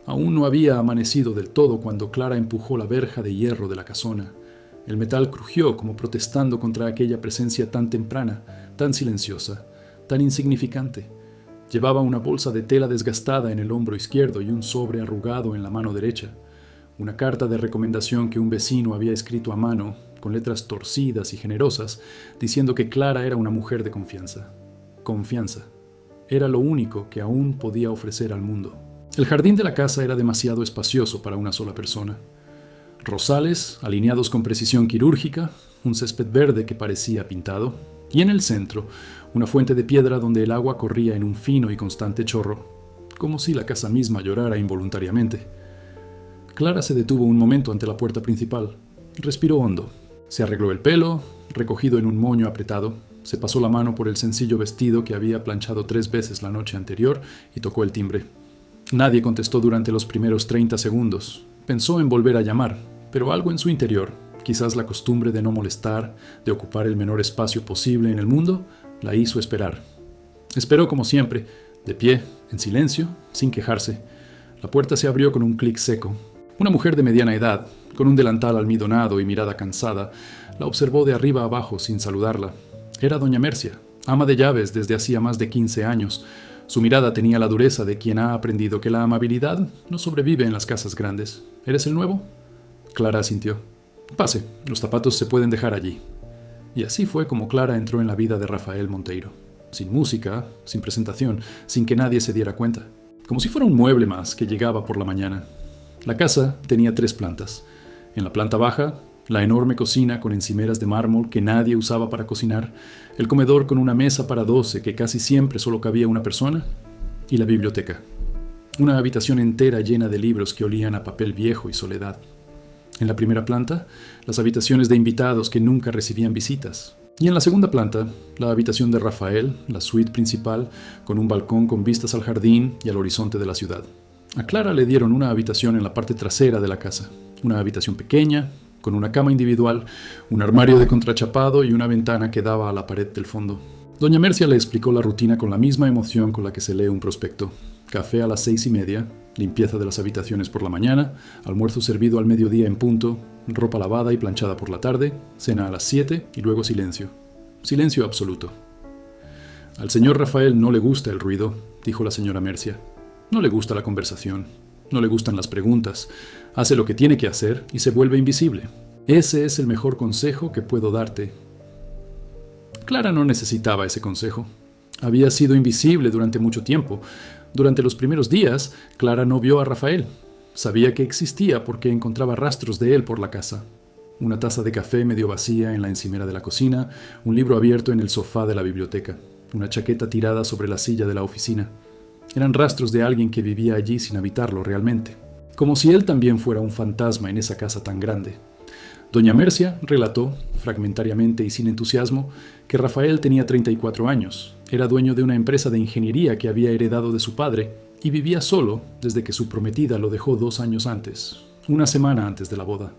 Aún no había amanecido del todo cuando Clara empujó la verja de hierro de la casona. El metal crujió como protestando contra aquella presencia tan temprana, tan silenciosa, tan insignificante. Llevaba una bolsa de tela desgastada en el hombro izquierdo y un sobre arrugado en la mano derecha. Una carta de recomendación que un vecino había escrito a mano, con letras torcidas y generosas, diciendo que Clara era una mujer de confianza. Confianza. Era lo único que aún podía ofrecer al mundo. El jardín de la casa era demasiado espacioso para una sola persona. Rosales, alineados con precisión quirúrgica, un césped verde que parecía pintado, y en el centro, una fuente de piedra donde el agua corría en un fino y constante chorro, como si la casa misma llorara involuntariamente. Clara se detuvo un momento ante la puerta principal. Respiró hondo. Se arregló el pelo, recogido en un moño apretado. Se pasó la mano por el sencillo vestido que había planchado 3 veces la noche anterior y tocó el timbre. Nadie contestó durante los primeros 30 segundos. Pensó en volver a llamar, pero algo en su interior, quizás la costumbre de no molestar, de ocupar el menor espacio posible en el mundo, la hizo esperar. Esperó como siempre, de pie, en silencio, sin quejarse. La puerta se abrió con un clic seco. Una mujer de mediana edad, con un delantal almidonado y mirada cansada, la observó de arriba abajo sin saludarla. Era doña Mercia, ama de llaves desde hacía más de 15 años. Su mirada tenía la dureza de quien ha aprendido que la amabilidad no sobrevive en las casas grandes. ¿Eres el nuevo? Clara asintió. Pase, los zapatos se pueden dejar allí. Y así fue como Clara entró en la vida de Rafael Monteiro. Sin música, sin presentación, sin que nadie se diera cuenta. Como si fuera un mueble más que llegaba por la mañana. La casa tenía 3 plantas. En la planta baja, la enorme cocina con encimeras de mármol que nadie usaba para cocinar, el comedor con una mesa para 12 que casi siempre solo cabía una persona, y la biblioteca. Una habitación entera llena de libros que olían a papel viejo y soledad. En la primera planta, las habitaciones de invitados que nunca recibían visitas. Y en la segunda planta, la habitación de Rafael, la suite principal, con un balcón con vistas al jardín y al horizonte de la ciudad. A Clara le dieron una habitación en la parte trasera de la casa. Una habitación pequeña, con una cama individual, un armario de contrachapado y una ventana que daba a la pared del fondo. Doña Mercia le explicó la rutina con la misma emoción con la que se lee un prospecto. Café a las 6:30, limpieza de las habitaciones por la mañana, almuerzo servido al mediodía en punto, ropa lavada y planchada por la tarde, cena a las 7 y luego silencio. Silencio absoluto. Al señor Rafael no le gusta el ruido, dijo la señora Mercia. No le gusta la conversación, no le gustan las preguntas. Hace lo que tiene que hacer y se vuelve invisible. Ese es el mejor consejo que puedo darte. Clara no necesitaba ese consejo. Había sido invisible durante mucho tiempo. Durante los primeros días, Clara no vio a Rafael. Sabía que existía porque encontraba rastros de él por la casa. Una taza de café medio vacía en la encimera de la cocina, un libro abierto en el sofá de la biblioteca, una chaqueta tirada sobre la silla de la oficina. Eran rastros de alguien que vivía allí sin habitarlo realmente, como si él también fuera un fantasma en esa casa tan grande. Doña Mercia relató, fragmentariamente y sin entusiasmo, que Rafael tenía 34 años, era dueño de una empresa de ingeniería que había heredado de su padre y vivía solo desde que su prometida lo dejó 2 años antes, una semana antes de la boda.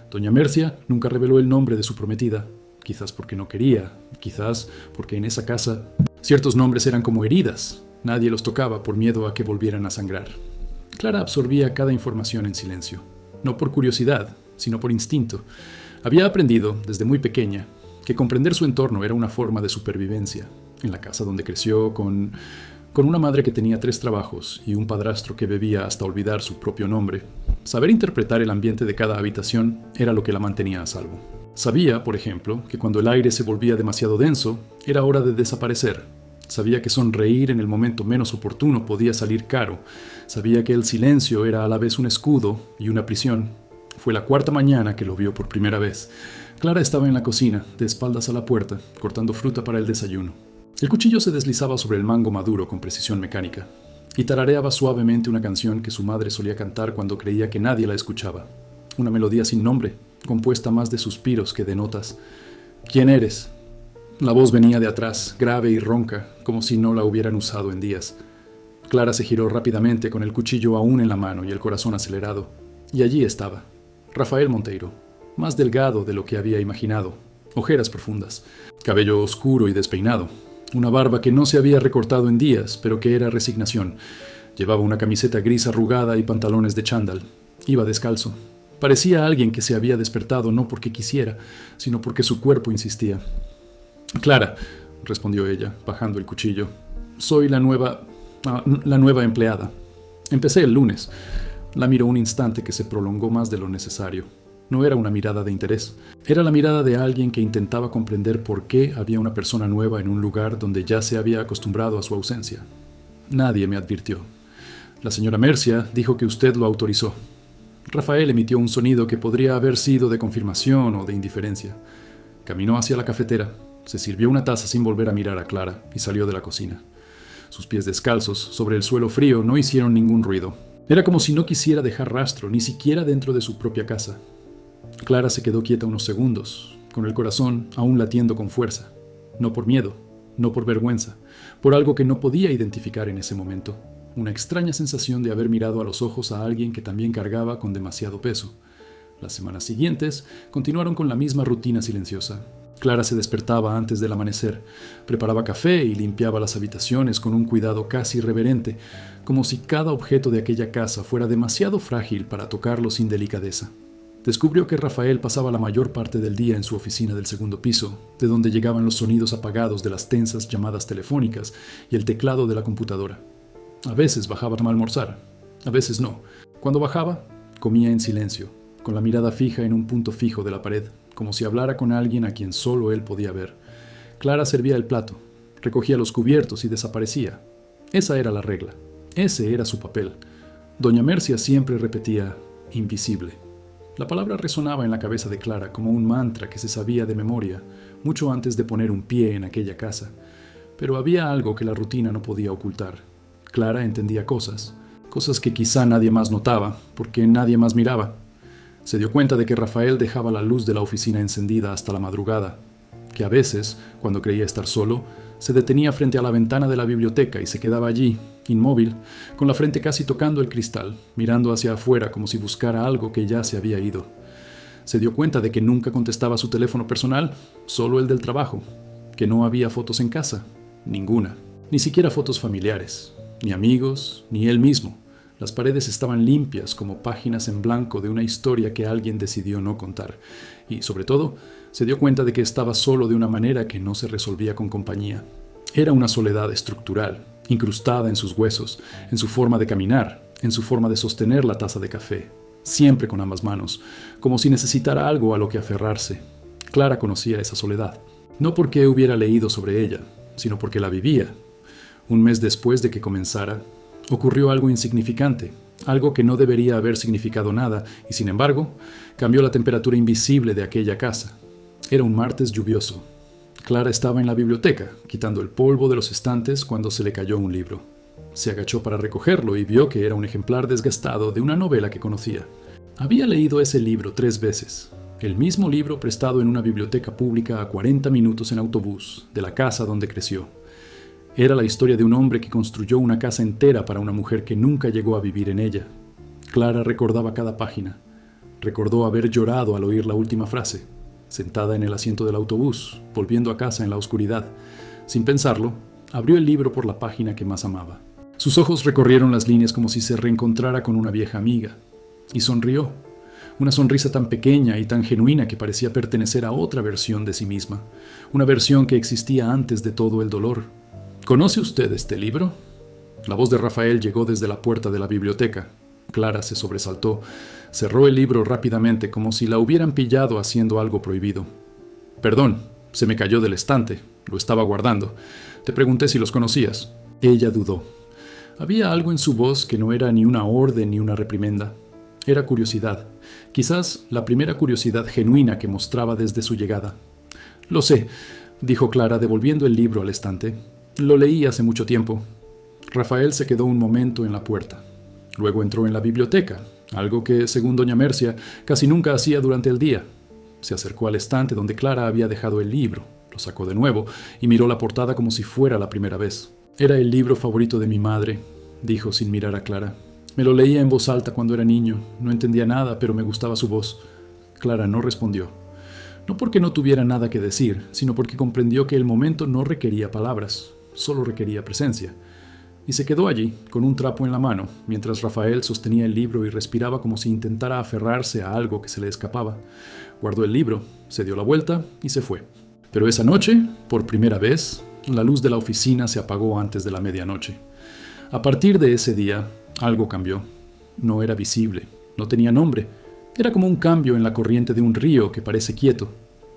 Doña Mercia nunca reveló el nombre de su prometida, quizás porque no quería, quizás porque en esa casa ciertos nombres eran como heridas. Nadie los tocaba por miedo a que volvieran a sangrar. Clara absorbía cada información en silencio, no por curiosidad, sino por instinto. Había aprendido, desde muy pequeña, que comprender su entorno era una forma de supervivencia. En la casa donde creció, con una madre que tenía 3 trabajos y un padrastro que bebía hasta olvidar su propio nombre, saber interpretar el ambiente de cada habitación era lo que la mantenía a salvo. Sabía, por ejemplo, que cuando el aire se volvía demasiado denso, era hora de desaparecer. Sabía que sonreír en el momento menos oportuno podía salir caro. Sabía que el silencio era a la vez un escudo y una prisión. Fue la 4ª mañana que lo vio por primera vez. Clara estaba en la cocina, de espaldas a la puerta, cortando fruta para el desayuno. El cuchillo se deslizaba sobre el mango maduro con precisión mecánica, y tarareaba suavemente una canción que su madre solía cantar cuando creía que nadie la escuchaba. Una melodía sin nombre, compuesta más de suspiros que de notas. ¿Quién eres? La voz venía de atrás, grave y ronca, como si no la hubieran usado en días. Clara se giró rápidamente con el cuchillo aún en la mano y el corazón acelerado. Y allí estaba, Rafael Monteiro, más delgado de lo que había imaginado, ojeras profundas, cabello oscuro y despeinado, una barba que no se había recortado en días, pero que era resignación. Llevaba una camiseta gris arrugada y pantalones de chándal. Iba descalzo. Parecía alguien que se había despertado no porque quisiera, sino porque su cuerpo insistía. «Clara», respondió ella, bajando el cuchillo. «Soy la nueva empleada. Empecé el lunes». La miró un instante que se prolongó más de lo necesario. No era una mirada de interés. Era la mirada de alguien que intentaba comprender por qué había una persona nueva en un lugar donde ya se había acostumbrado a su ausencia. «Nadie me advirtió. La señora Mercia dijo que usted lo autorizó». Rafael emitió un sonido que podría haber sido de confirmación o de indiferencia. Caminó hacia la cafetera, se sirvió una taza sin volver a mirar a Clara y salió de la cocina. Sus pies descalzos sobre el suelo frío no hicieron ningún ruido. Era como si no quisiera dejar rastro, ni siquiera dentro de su propia casa. Clara se quedó quieta unos segundos, con el corazón aún latiendo con fuerza. No por miedo, no por vergüenza, por algo que no podía identificar en ese momento. Una extraña sensación de haber mirado a los ojos a alguien que también cargaba con demasiado peso. Las semanas siguientes continuaron con la misma rutina silenciosa. Clara se despertaba antes del amanecer, preparaba café y limpiaba las habitaciones con un cuidado casi reverente, como si cada objeto de aquella casa fuera demasiado frágil para tocarlo sin delicadeza. Descubrió que Rafael pasaba la mayor parte del día en su oficina del segundo piso, de donde llegaban los sonidos apagados de las tensas llamadas telefónicas y el teclado de la computadora. A veces bajaba a almorzar, a veces no. Cuando bajaba, comía en silencio, con la mirada fija en un punto fijo de la pared, como si hablara con alguien a quien solo él podía ver. Clara servía el plato, recogía los cubiertos y desaparecía. Esa era la regla, ese era su papel. Doña Mercia siempre repetía, invisible. La palabra resonaba en la cabeza de Clara como un mantra que se sabía de memoria, mucho antes de poner un pie en aquella casa. Pero había algo que la rutina no podía ocultar. Clara entendía cosas que quizá nadie más notaba, porque nadie más miraba. Se dio cuenta de que Rafael dejaba la luz de la oficina encendida hasta la madrugada, que a veces, cuando creía estar solo, se detenía frente a la ventana de la biblioteca y se quedaba allí, inmóvil, con la frente casi tocando el cristal, mirando hacia afuera como si buscara algo que ya se había ido. Se dio cuenta de que nunca contestaba su teléfono personal, solo el del trabajo, que no había fotos en casa, ninguna, ni siquiera fotos familiares, ni amigos, ni él mismo. Las paredes estaban limpias como páginas en blanco de una historia que alguien decidió no contar. Y, sobre todo, se dio cuenta de que estaba solo de una manera que no se resolvía con compañía. Era una soledad estructural, incrustada en sus huesos, en su forma de caminar, en su forma de sostener la taza de café, siempre con ambas manos, como si necesitara algo a lo que aferrarse. Clara conocía esa soledad, no porque hubiera leído sobre ella, sino porque la vivía. Un mes después de que comenzara, ocurrió algo insignificante, algo que no debería haber significado nada, y sin embargo, cambió la temperatura invisible de aquella casa. Era un martes lluvioso. Clara estaba en la biblioteca, quitando el polvo de los estantes cuando se le cayó un libro. Se agachó para recogerlo y vio que era un ejemplar desgastado de una novela que conocía. Había leído ese libro 3 veces, el mismo libro prestado en una biblioteca pública a 40 minutos en autobús, de la casa donde creció. Era la historia de un hombre que construyó una casa entera para una mujer que nunca llegó a vivir en ella. Clara recordaba cada página. Recordó haber llorado al oír la última frase, sentada en el asiento del autobús, volviendo a casa en la oscuridad. Sin pensarlo, abrió el libro por la página que más amaba. Sus ojos recorrieron las líneas como si se reencontrara con una vieja amiga. Y sonrió. Una sonrisa tan pequeña y tan genuina que parecía pertenecer a otra versión de sí misma. Una versión que existía antes de todo el dolor. ¿Conoce usted este libro? La voz de Rafael llegó desde la puerta de la biblioteca. Clara se sobresaltó. Cerró el libro rápidamente como si la hubieran pillado haciendo algo prohibido. Perdón, se me cayó del estante. Lo estaba guardando. Te pregunté si los conocías. Ella dudó. Había algo en su voz que no era ni una orden ni una reprimenda. Era curiosidad. Quizás la primera curiosidad genuina que mostraba desde su llegada. Lo sé, dijo Clara devolviendo el libro al estante. Lo leí hace mucho tiempo. Rafael se quedó un momento en la puerta. Luego entró en la biblioteca, algo que, según doña Mercia, casi nunca hacía durante el día. Se acercó al estante donde Clara había dejado el libro, lo sacó de nuevo y miró la portada como si fuera la primera vez. Era el libro favorito de mi madre, dijo sin mirar a Clara. Me lo leía en voz alta cuando era niño. No entendía nada, pero me gustaba su voz. Clara no respondió. No porque no tuviera nada que decir, sino porque comprendió que el momento no requería palabras. Solo requería presencia. y se quedó allí, con un trapo en la mano, mientras Rafael sostenía el libro y respiraba como si intentara aferrarse a algo que se le escapaba. Guardó el libro, se dio la vuelta y se fue. Pero esa noche, por primera vez, la luz de la oficina se apagó antes de la medianoche. A partir de ese día, algo cambió. No era visible, no tenía nombre. Era como un cambio en la corriente de un río que parece quieto.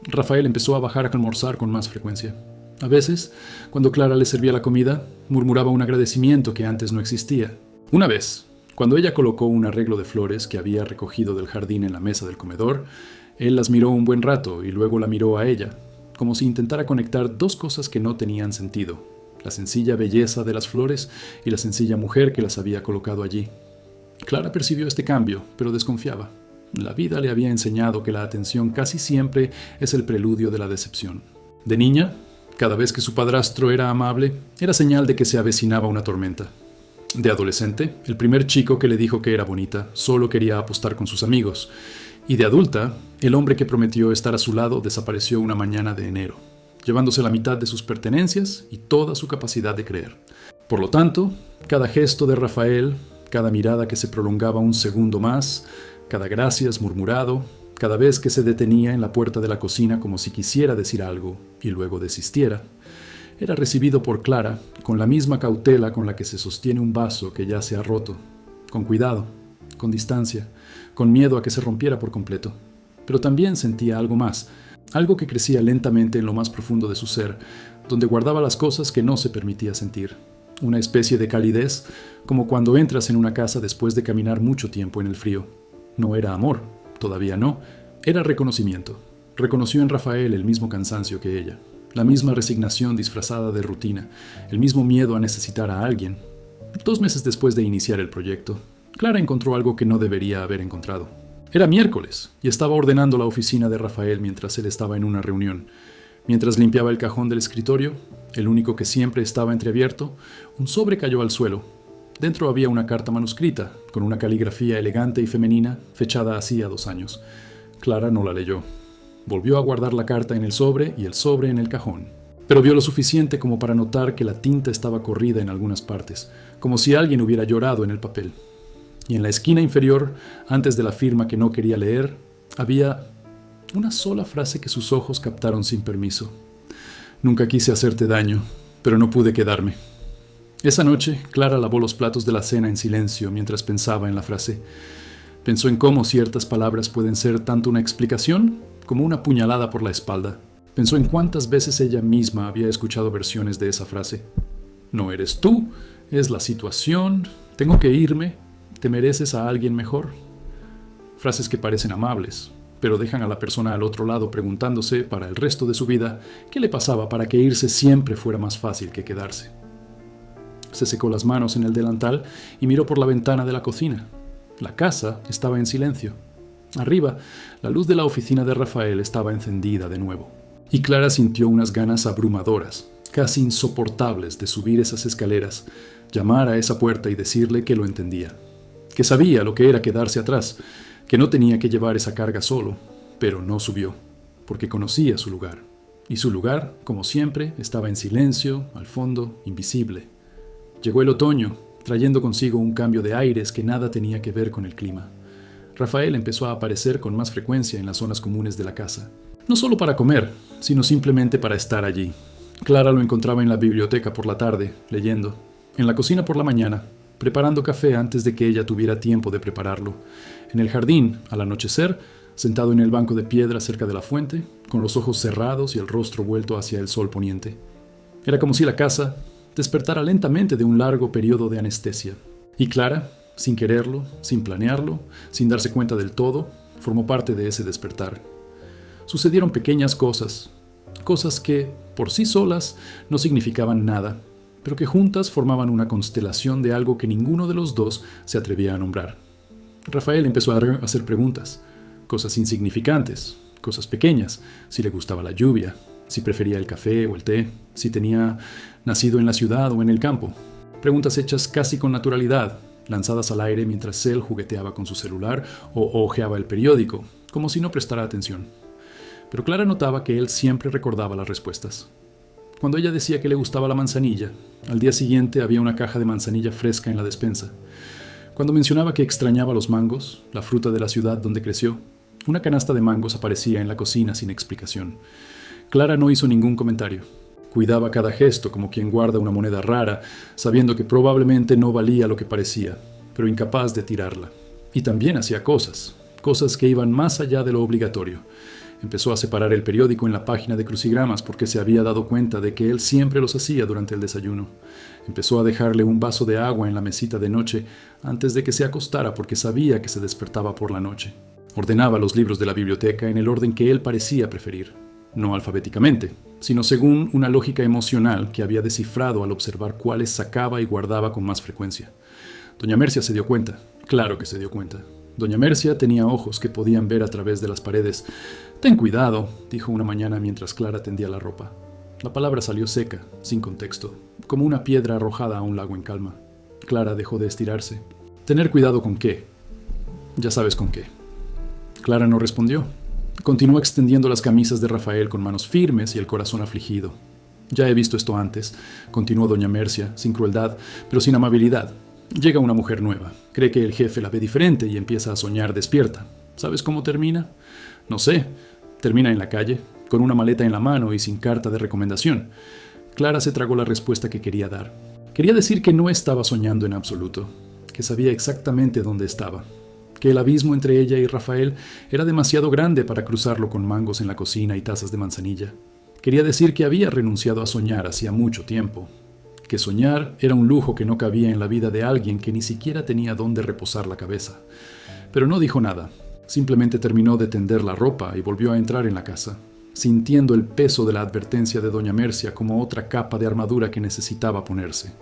Rafael empezó a bajar a almorzar con más frecuencia. A veces, cuando Clara le servía la comida, murmuraba un agradecimiento que antes no existía. Una vez, cuando ella colocó un arreglo de flores que había recogido del jardín en la mesa del comedor, él las miró un buen rato y luego la miró a ella, como si intentara conectar dos cosas que no tenían sentido: la sencilla belleza de las flores y la sencilla mujer que las había colocado allí. Clara percibió este cambio, pero desconfiaba. La vida le había enseñado que la atención casi siempre es el preludio de la decepción. De niña, cada vez que su padrastro era amable, era señal de que se avecinaba una tormenta. De adolescente, el primer chico que le dijo que era bonita solo quería apostar con sus amigos. Y de adulta, el hombre que prometió estar a su lado desapareció una mañana de enero, llevándose la mitad de sus pertenencias y toda su capacidad de creer. Por lo tanto, cada gesto de Rafael, cada mirada que se prolongaba un segundo más, cada gracias murmurado, cada vez que se detenía en la puerta de la cocina como si quisiera decir algo y luego desistiera, era recibido por Clara con la misma cautela con la que se sostiene un vaso que ya se ha roto, con cuidado, con distancia, con miedo a que se rompiera por completo. Pero también sentía algo más, algo que crecía lentamente en lo más profundo de su ser, donde guardaba las cosas que no se permitía sentir. Una especie de calidez, como cuando entras en una casa después de caminar mucho tiempo en el frío. No era amor, todavía no, era reconocimiento. Reconoció en Rafael el mismo cansancio que ella, la misma resignación disfrazada de rutina, el mismo miedo a necesitar a alguien. 2 meses después de iniciar el proyecto, Clara encontró algo que no debería haber encontrado. Era miércoles y estaba ordenando la oficina de Rafael mientras él estaba en una reunión. Mientras limpiaba el cajón del escritorio, el único que siempre estaba entreabierto, un sobre cayó al suelo. Dentro había una carta manuscrita, con una caligrafía elegante y femenina, fechada hacía 2 años. Clara no la leyó. Volvió a guardar la carta en el sobre y el sobre en el cajón. Pero vio lo suficiente como para notar que la tinta estaba corrida en algunas partes, como si alguien hubiera llorado en el papel. Y en la esquina inferior, antes de la firma que no quería leer, había una sola frase que sus ojos captaron sin permiso. Nunca quise hacerte daño, pero no pude quedarme. Esa noche, Clara lavó los platos de la cena en silencio mientras pensaba en la frase. Pensó en cómo ciertas palabras pueden ser tanto una explicación como una puñalada por la espalda. Pensó en cuántas veces ella misma había escuchado versiones de esa frase. No eres tú, es la situación, tengo que irme, te mereces a alguien mejor. Frases que parecen amables, pero dejan a la persona al otro lado preguntándose para el resto de su vida qué le pasaba para que irse siempre fuera más fácil que quedarse. Se secó las manos en el delantal y miró por la ventana de la cocina. La casa estaba en silencio. Arriba, la luz de la oficina de Rafael estaba encendida de nuevo. Y Clara sintió unas ganas abrumadoras, casi insoportables, de subir esas escaleras, llamar a esa puerta y decirle que lo entendía, que sabía lo que era quedarse atrás, que no tenía que llevar esa carga solo, pero no subió, porque conocía su lugar. Y su lugar, como siempre, estaba en silencio, al fondo, invisible. Llegó el otoño, trayendo consigo un cambio de aires que nada tenía que ver con el clima. Rafael empezó a aparecer con más frecuencia en las zonas comunes de la casa. No solo para comer, sino simplemente para estar allí. Clara lo encontraba en la biblioteca por la tarde, leyendo, en la cocina por la mañana, preparando café antes de que ella tuviera tiempo de prepararlo, en el jardín, al anochecer, sentado en el banco de piedra cerca de la fuente, con los ojos cerrados y el rostro vuelto hacia el sol poniente. Era como si la casa despertara lentamente de un largo periodo de anestesia. Y Clara, sin quererlo, sin planearlo, sin darse cuenta del todo, formó parte de ese despertar. Sucedieron pequeñas cosas, cosas que, por sí solas, no significaban nada, pero que juntas formaban una constelación de algo que ninguno de los dos se atrevía a nombrar. Rafael empezó a hacer preguntas, cosas insignificantes, cosas pequeñas, si le gustaba la lluvia, si prefería el café o el té, si tenía nacido en la ciudad o en el campo. Preguntas hechas casi con naturalidad, lanzadas al aire mientras él jugueteaba con su celular o hojeaba el periódico, como si no prestara atención. Pero Clara notaba que él siempre recordaba las respuestas. Cuando ella decía que le gustaba la manzanilla, al día siguiente había una caja de manzanilla fresca en la despensa. Cuando mencionaba que extrañaba los mangos, la fruta de la ciudad donde creció, una canasta de mangos aparecía en la cocina sin explicación. Clara no hizo ningún comentario. Cuidaba cada gesto como quien guarda una moneda rara, sabiendo que probablemente no valía lo que parecía, pero incapaz de tirarla. Y también hacía cosas que iban más allá de lo obligatorio. Empezó a separar el periódico en la página de crucigramas porque se había dado cuenta de que él siempre los hacía durante el desayuno. Empezó a dejarle un vaso de agua en la mesita de noche antes de que se acostara porque sabía que se despertaba por la noche. Ordenaba los libros de la biblioteca en el orden que él parecía preferir, no alfabéticamente, sino según una lógica emocional que había descifrado al observar cuáles sacaba y guardaba con más frecuencia. Doña Mercia se dio cuenta, claro que se dio cuenta. Doña Mercia tenía ojos que podían ver a través de las paredes. «Ten cuidado», dijo una mañana mientras Clara tendía la ropa. La palabra salió seca, sin contexto, como una piedra arrojada a un lago en calma. Clara dejó de estirarse. «¿Tener cuidado con qué?» «Ya sabes con qué». Clara no respondió. Continuó extendiendo las camisas de Rafael con manos firmes y el corazón afligido. «Ya he visto esto antes», continuó doña Mercia, sin crueldad, pero sin amabilidad. Llega una mujer nueva, cree que el jefe la ve diferente y empieza a soñar despierta. ¿Sabes cómo termina? No sé. Termina en la calle, con una maleta en la mano y sin carta de recomendación. Clara se tragó la respuesta que quería dar. Quería decir que no estaba soñando en absoluto, que sabía exactamente dónde estaba, que el abismo entre ella y Rafael era demasiado grande para cruzarlo con mangos en la cocina y tazas de manzanilla. Quería decir que había renunciado a soñar hacía mucho tiempo, que soñar era un lujo que no cabía en la vida de alguien que ni siquiera tenía dónde reposar la cabeza. Pero no dijo nada, simplemente terminó de tender la ropa y volvió a entrar en la casa, sintiendo el peso de la advertencia de doña Mercia como otra capa de armadura que necesitaba ponerse.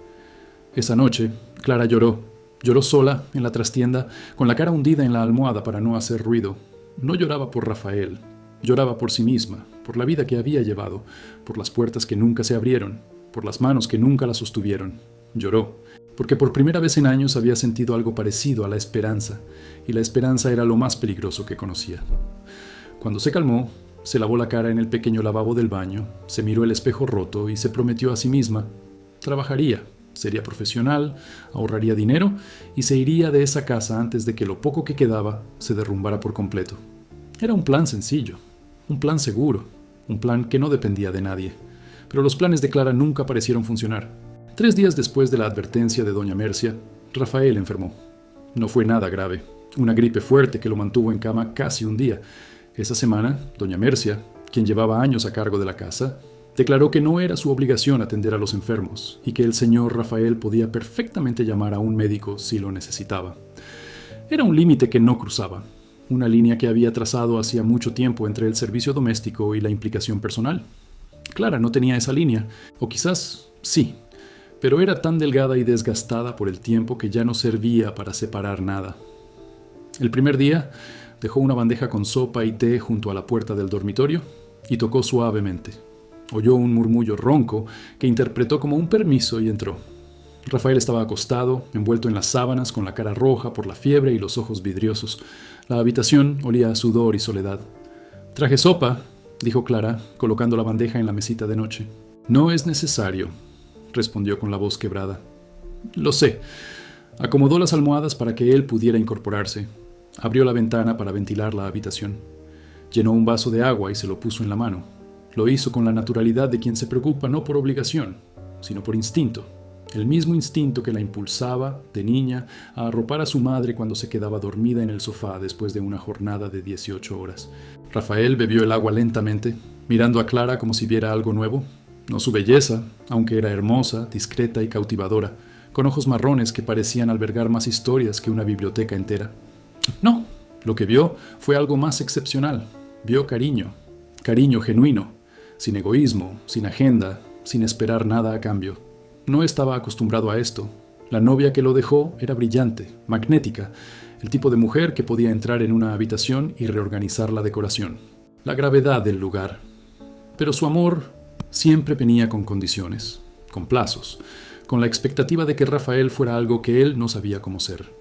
Esa noche, Clara lloró sola en la trastienda, con la cara hundida en la almohada para no hacer ruido. No lloraba por Rafael, lloraba por sí misma, por la vida que había llevado, por las puertas que nunca se abrieron, por las manos que nunca la sostuvieron. Lloró, porque por primera vez en años había sentido algo parecido a la esperanza, y la esperanza era lo más peligroso que conocía. Cuando se calmó, se lavó la cara en el pequeño lavabo del baño, se miró el espejo roto y se prometió a sí misma: trabajaría, sería profesional, ahorraría dinero y se iría de esa casa antes de que lo poco que quedaba se derrumbara por completo. Era un plan sencillo, un plan seguro, un plan que no dependía de nadie. Pero los planes de Clara nunca parecieron funcionar. 3 días después de la advertencia de doña Mercia, Rafael enfermó. No fue nada grave, una gripe fuerte que lo mantuvo en cama casi un día. Esa semana, doña Mercia, quien llevaba años a cargo de la casa, declaró que no era su obligación atender a los enfermos y que el señor Rafael podía perfectamente llamar a un médico si lo necesitaba. Era un límite que no cruzaba, una línea que había trazado hacía mucho tiempo entre el servicio doméstico y la implicación personal. Clara no tenía esa línea, o quizás sí, pero era tan delgada y desgastada por el tiempo que ya no servía para separar nada. El primer día dejó una bandeja con sopa y té junto a la puerta del dormitorio y tocó suavemente. Oyó un murmullo ronco que interpretó como un permiso y entró. Rafael estaba acostado, envuelto en las sábanas, con la cara roja por la fiebre y los ojos vidriosos. La habitación olía a sudor y soledad. «Traje sopa», dijo Clara, colocando la bandeja en la mesita de noche. «No es necesario», respondió con la voz quebrada. «Lo sé». Acomodó las almohadas para que él pudiera incorporarse. Abrió la ventana para ventilar la habitación. Llenó un vaso de agua y se lo puso en la mano. Lo hizo con la naturalidad de quien se preocupa no por obligación, sino por instinto. El mismo instinto que la impulsaba, de niña, a arropar a su madre cuando se quedaba dormida en el sofá después de una jornada de 18 horas. Rafael bebió el agua lentamente, mirando a Clara como si viera algo nuevo. No su belleza, aunque era hermosa, discreta y cautivadora, con ojos marrones que parecían albergar más historias que una biblioteca entera. No, lo que vio fue algo más excepcional. Vio cariño, cariño genuino, sin egoísmo, sin agenda, sin esperar nada a cambio. No estaba acostumbrado a esto. La novia que lo dejó era brillante, magnética, el tipo de mujer que podía entrar en una habitación y reorganizar la decoración, la gravedad del lugar. Pero su amor siempre venía con condiciones, con plazos, con la expectativa de que Rafael fuera algo que él no sabía cómo ser.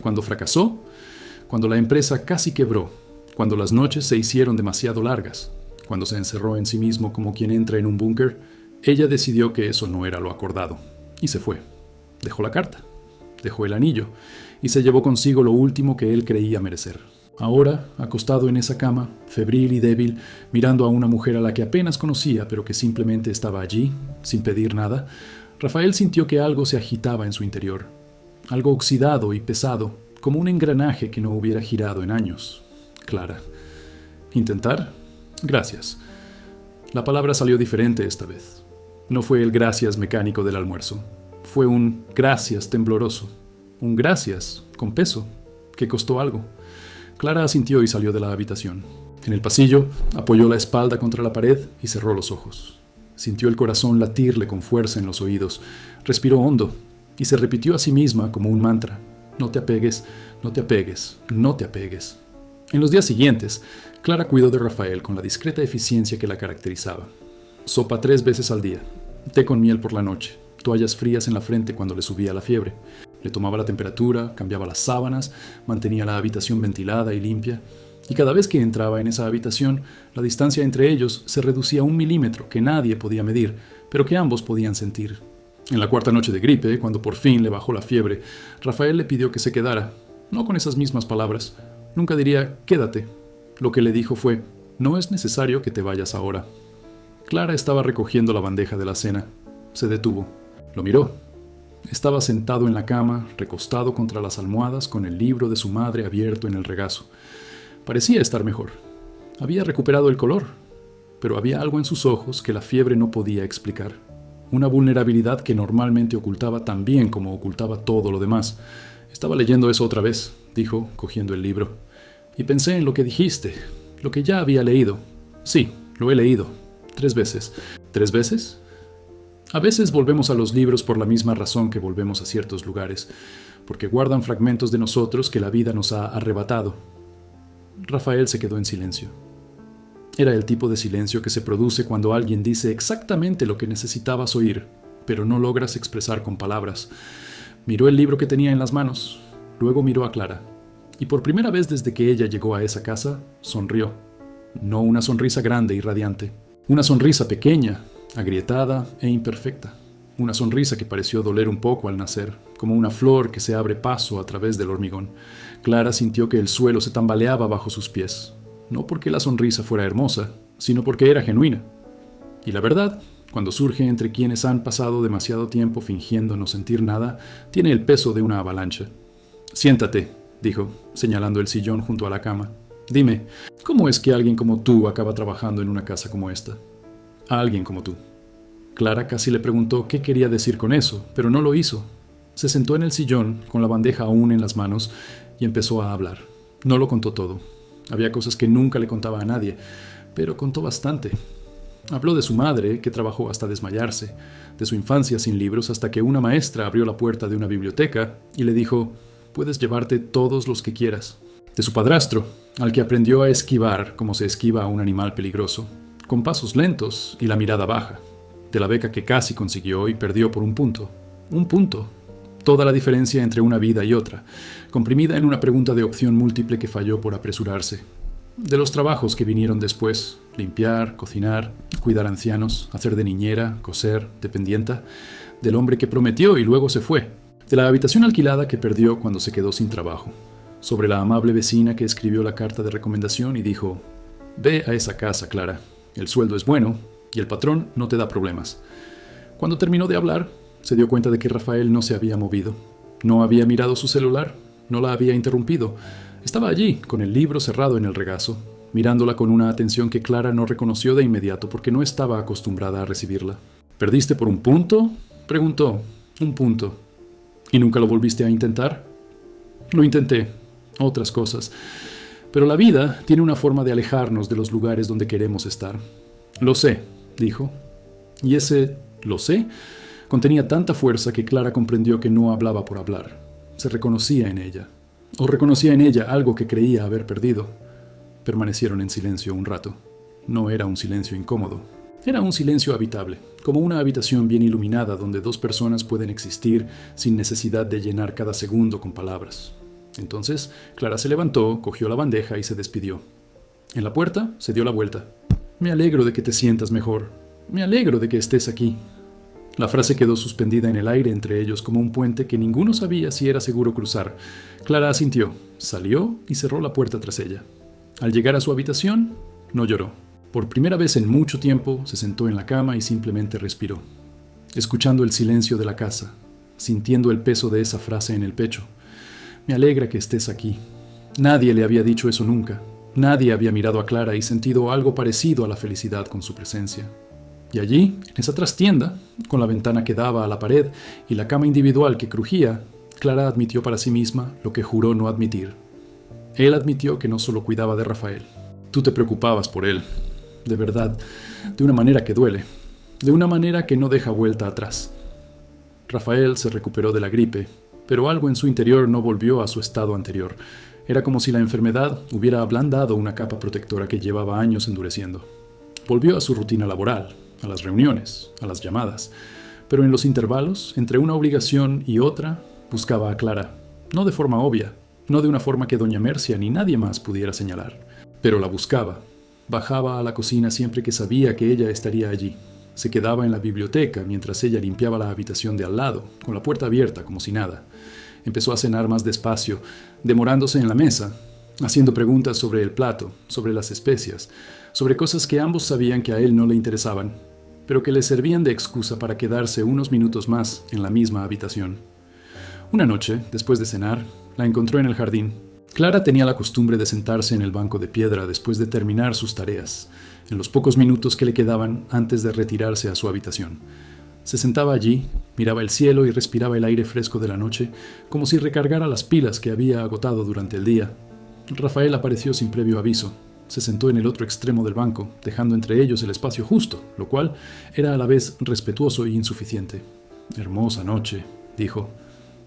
Cuando fracasó, cuando la empresa casi quebró, cuando las noches se hicieron demasiado largas, cuando se encerró en sí mismo como quien entra en un búnker, Ella decidió que eso no era lo acordado, y se fue. Dejó la carta, dejó el anillo, y se llevó consigo lo último que él creía merecer. Ahora, acostado en esa cama, febril y débil, mirando a una mujer a la que apenas conocía, pero que simplemente estaba allí, sin pedir nada, Rafael sintió que algo se agitaba en su interior, algo oxidado y pesado, como un engranaje que no hubiera girado en años. Clara. ¿Intentar? Gracias. La palabra salió diferente esta vez. No fue el gracias mecánico del almuerzo. Fue un gracias tembloroso. Un gracias con peso, que costó algo. Clara asintió y salió de la habitación. En el pasillo, apoyó la espalda contra la pared y cerró los ojos. Sintió el corazón latirle con fuerza en los oídos. Respiró hondo y se repitió a sí misma como un mantra. No te apegues, no te apegues, no te apegues. En los días siguientes, Clara cuidó de Rafael con la discreta eficiencia que la caracterizaba. Sopa 3 veces al día, té con miel por la noche, toallas frías en la frente cuando le subía la fiebre. Le tomaba la temperatura, cambiaba las sábanas, mantenía la habitación ventilada y limpia, y cada vez que entraba en esa habitación, la distancia entre ellos se reducía a 1 milímetro que nadie podía medir, pero que ambos podían sentir. En la 4ª noche de gripe, cuando por fin le bajó la fiebre, Rafael le pidió que se quedara, no con esas mismas palabras. Nunca diría, quédate. Lo que le dijo fue, no es necesario que te vayas ahora. Clara estaba recogiendo la bandeja de la cena. Se detuvo. Lo miró. Estaba sentado en la cama, recostado contra las almohadas, con el libro de su madre abierto en el regazo. Parecía estar mejor. Había recuperado el color, pero había algo en sus ojos que la fiebre no podía explicar. Una vulnerabilidad que normalmente ocultaba tan bien como ocultaba todo lo demás. Estaba leyendo eso otra vez, dijo, cogiendo el libro. Y pensé en lo que dijiste, lo que ya había leído. Sí, lo he leído. 3 veces. ¿3 veces? A veces volvemos a los libros por la misma razón que volvemos a ciertos lugares, porque guardan fragmentos de nosotros que la vida nos ha arrebatado. Rafael se quedó en silencio. Era el tipo de silencio que se produce cuando alguien dice exactamente lo que necesitabas oír, pero no logras expresar con palabras. Miró el libro que tenía en las manos, luego miró a Clara, y por primera vez desde que ella llegó a esa casa, sonrió. No una sonrisa grande y radiante, una sonrisa pequeña, agrietada e imperfecta. Una sonrisa que pareció doler un poco al nacer, como una flor que se abre paso a través del hormigón. Clara sintió que el suelo se tambaleaba bajo sus pies, no porque la sonrisa fuera hermosa, sino porque era genuina. Y la verdad, cuando surge entre quienes han pasado demasiado tiempo fingiendo no sentir nada, tiene el peso de una avalancha. Siéntate, dijo, señalando el sillón junto a la cama. Dime, ¿cómo es que alguien como tú acaba trabajando en una casa como esta? A alguien como tú. Clara casi le preguntó qué quería decir con eso, pero no lo hizo. Se sentó en el sillón, con la bandeja aún en las manos, y empezó a hablar. No lo contó todo. Había cosas que nunca le contaba a nadie, pero contó bastante. Habló de su madre, que trabajó hasta desmayarse, de su infancia sin libros hasta que una maestra abrió la puerta de una biblioteca y le dijo, puedes llevarte todos los que quieras. De su padrastro, al que aprendió a esquivar como se esquiva a un animal peligroso, con pasos lentos y la mirada baja. De la beca que casi consiguió y perdió por 1 punto. 1 punto. Toda la diferencia entre una vida y otra, comprimida en una pregunta de opción múltiple que falló por apresurarse. De los trabajos que vinieron después, limpiar, cocinar, cuidar ancianos, hacer de niñera, coser, dependienta, del hombre que prometió y luego se fue, de la habitación alquilada que perdió cuando se quedó sin trabajo, sobre la amable vecina que escribió la carta de recomendación y dijo, ve a esa casa, Clara, el sueldo es bueno y el patrón no te da problemas. Cuando terminó de hablar, se dio cuenta de que Rafael no se había movido. No había mirado su celular, no la había interrumpido. Estaba allí, con el libro cerrado en el regazo, mirándola con una atención que Clara no reconoció de inmediato porque no estaba acostumbrada a recibirla. ¿Perdiste por 1 punto? Preguntó. 1 punto. ¿Y nunca lo volviste a intentar? Lo intenté. Otras cosas. Pero la vida tiene una forma de alejarnos de los lugares donde queremos estar. Lo sé, dijo. Y ese «lo sé» contenía tanta fuerza que Clara comprendió que no hablaba por hablar. Se reconocía en ella. O reconocía en ella algo que creía haber perdido. Permanecieron en silencio un rato. No era un silencio incómodo. Era un silencio habitable, como una habitación bien iluminada donde 2 personas pueden existir sin necesidad de llenar cada segundo con palabras. Entonces, Clara se levantó, cogió la bandeja y se despidió. En la puerta se dio la vuelta. Me alegro de que te sientas mejor. Me alegro de que estés aquí. La frase quedó suspendida en el aire entre ellos como un puente que ninguno sabía si era seguro cruzar. Clara asintió, salió y cerró la puerta tras ella. Al llegar a su habitación, no lloró. Por primera vez en mucho tiempo se sentó en la cama y simplemente respiró, escuchando el silencio de la casa, sintiendo el peso de esa frase en el pecho. Me alegra que estés aquí. Nadie le había dicho eso nunca. Nadie había mirado a Clara y sentido algo parecido a la felicidad con su presencia. Y allí, en esa trastienda, con la ventana que daba a la pared y la cama individual que crujía, Clara admitió para sí misma lo que juró no admitir. Él admitió que no solo cuidaba de Rafael. Tú te preocupabas por él, de verdad, de una manera que duele, de una manera que no deja vuelta atrás. Rafael se recuperó de la gripe, pero algo en su interior no volvió a su estado anterior. Era como si la enfermedad hubiera ablandado una capa protectora que llevaba años endureciendo. Volvió a su rutina laboral, a las reuniones, a las llamadas, pero en los intervalos, entre una obligación y otra, buscaba a Clara, no de forma obvia, no de una forma que doña Mercia ni nadie más pudiera señalar, pero la buscaba. Bajaba a la cocina siempre que sabía que ella estaría allí. Se quedaba en la biblioteca mientras ella limpiaba la habitación de al lado, con la puerta abierta como si nada. Empezó a cenar más despacio, demorándose en la mesa, haciendo preguntas sobre el plato, sobre las especias, sobre cosas que ambos sabían que a él no le interesaban, pero que le servían de excusa para quedarse unos minutos más en la misma habitación. Una noche, después de cenar, la encontró en el jardín. Clara tenía la costumbre de sentarse en el banco de piedra después de terminar sus tareas, en los pocos minutos que le quedaban antes de retirarse a su habitación. Se sentaba allí, miraba el cielo y respiraba el aire fresco de la noche, como si recargara las pilas que había agotado durante el día. Rafael apareció sin previo aviso. Se sentó en el otro extremo del banco, dejando entre ellos el espacio justo, lo cual era a la vez respetuoso e insuficiente. Hermosa noche, dijo.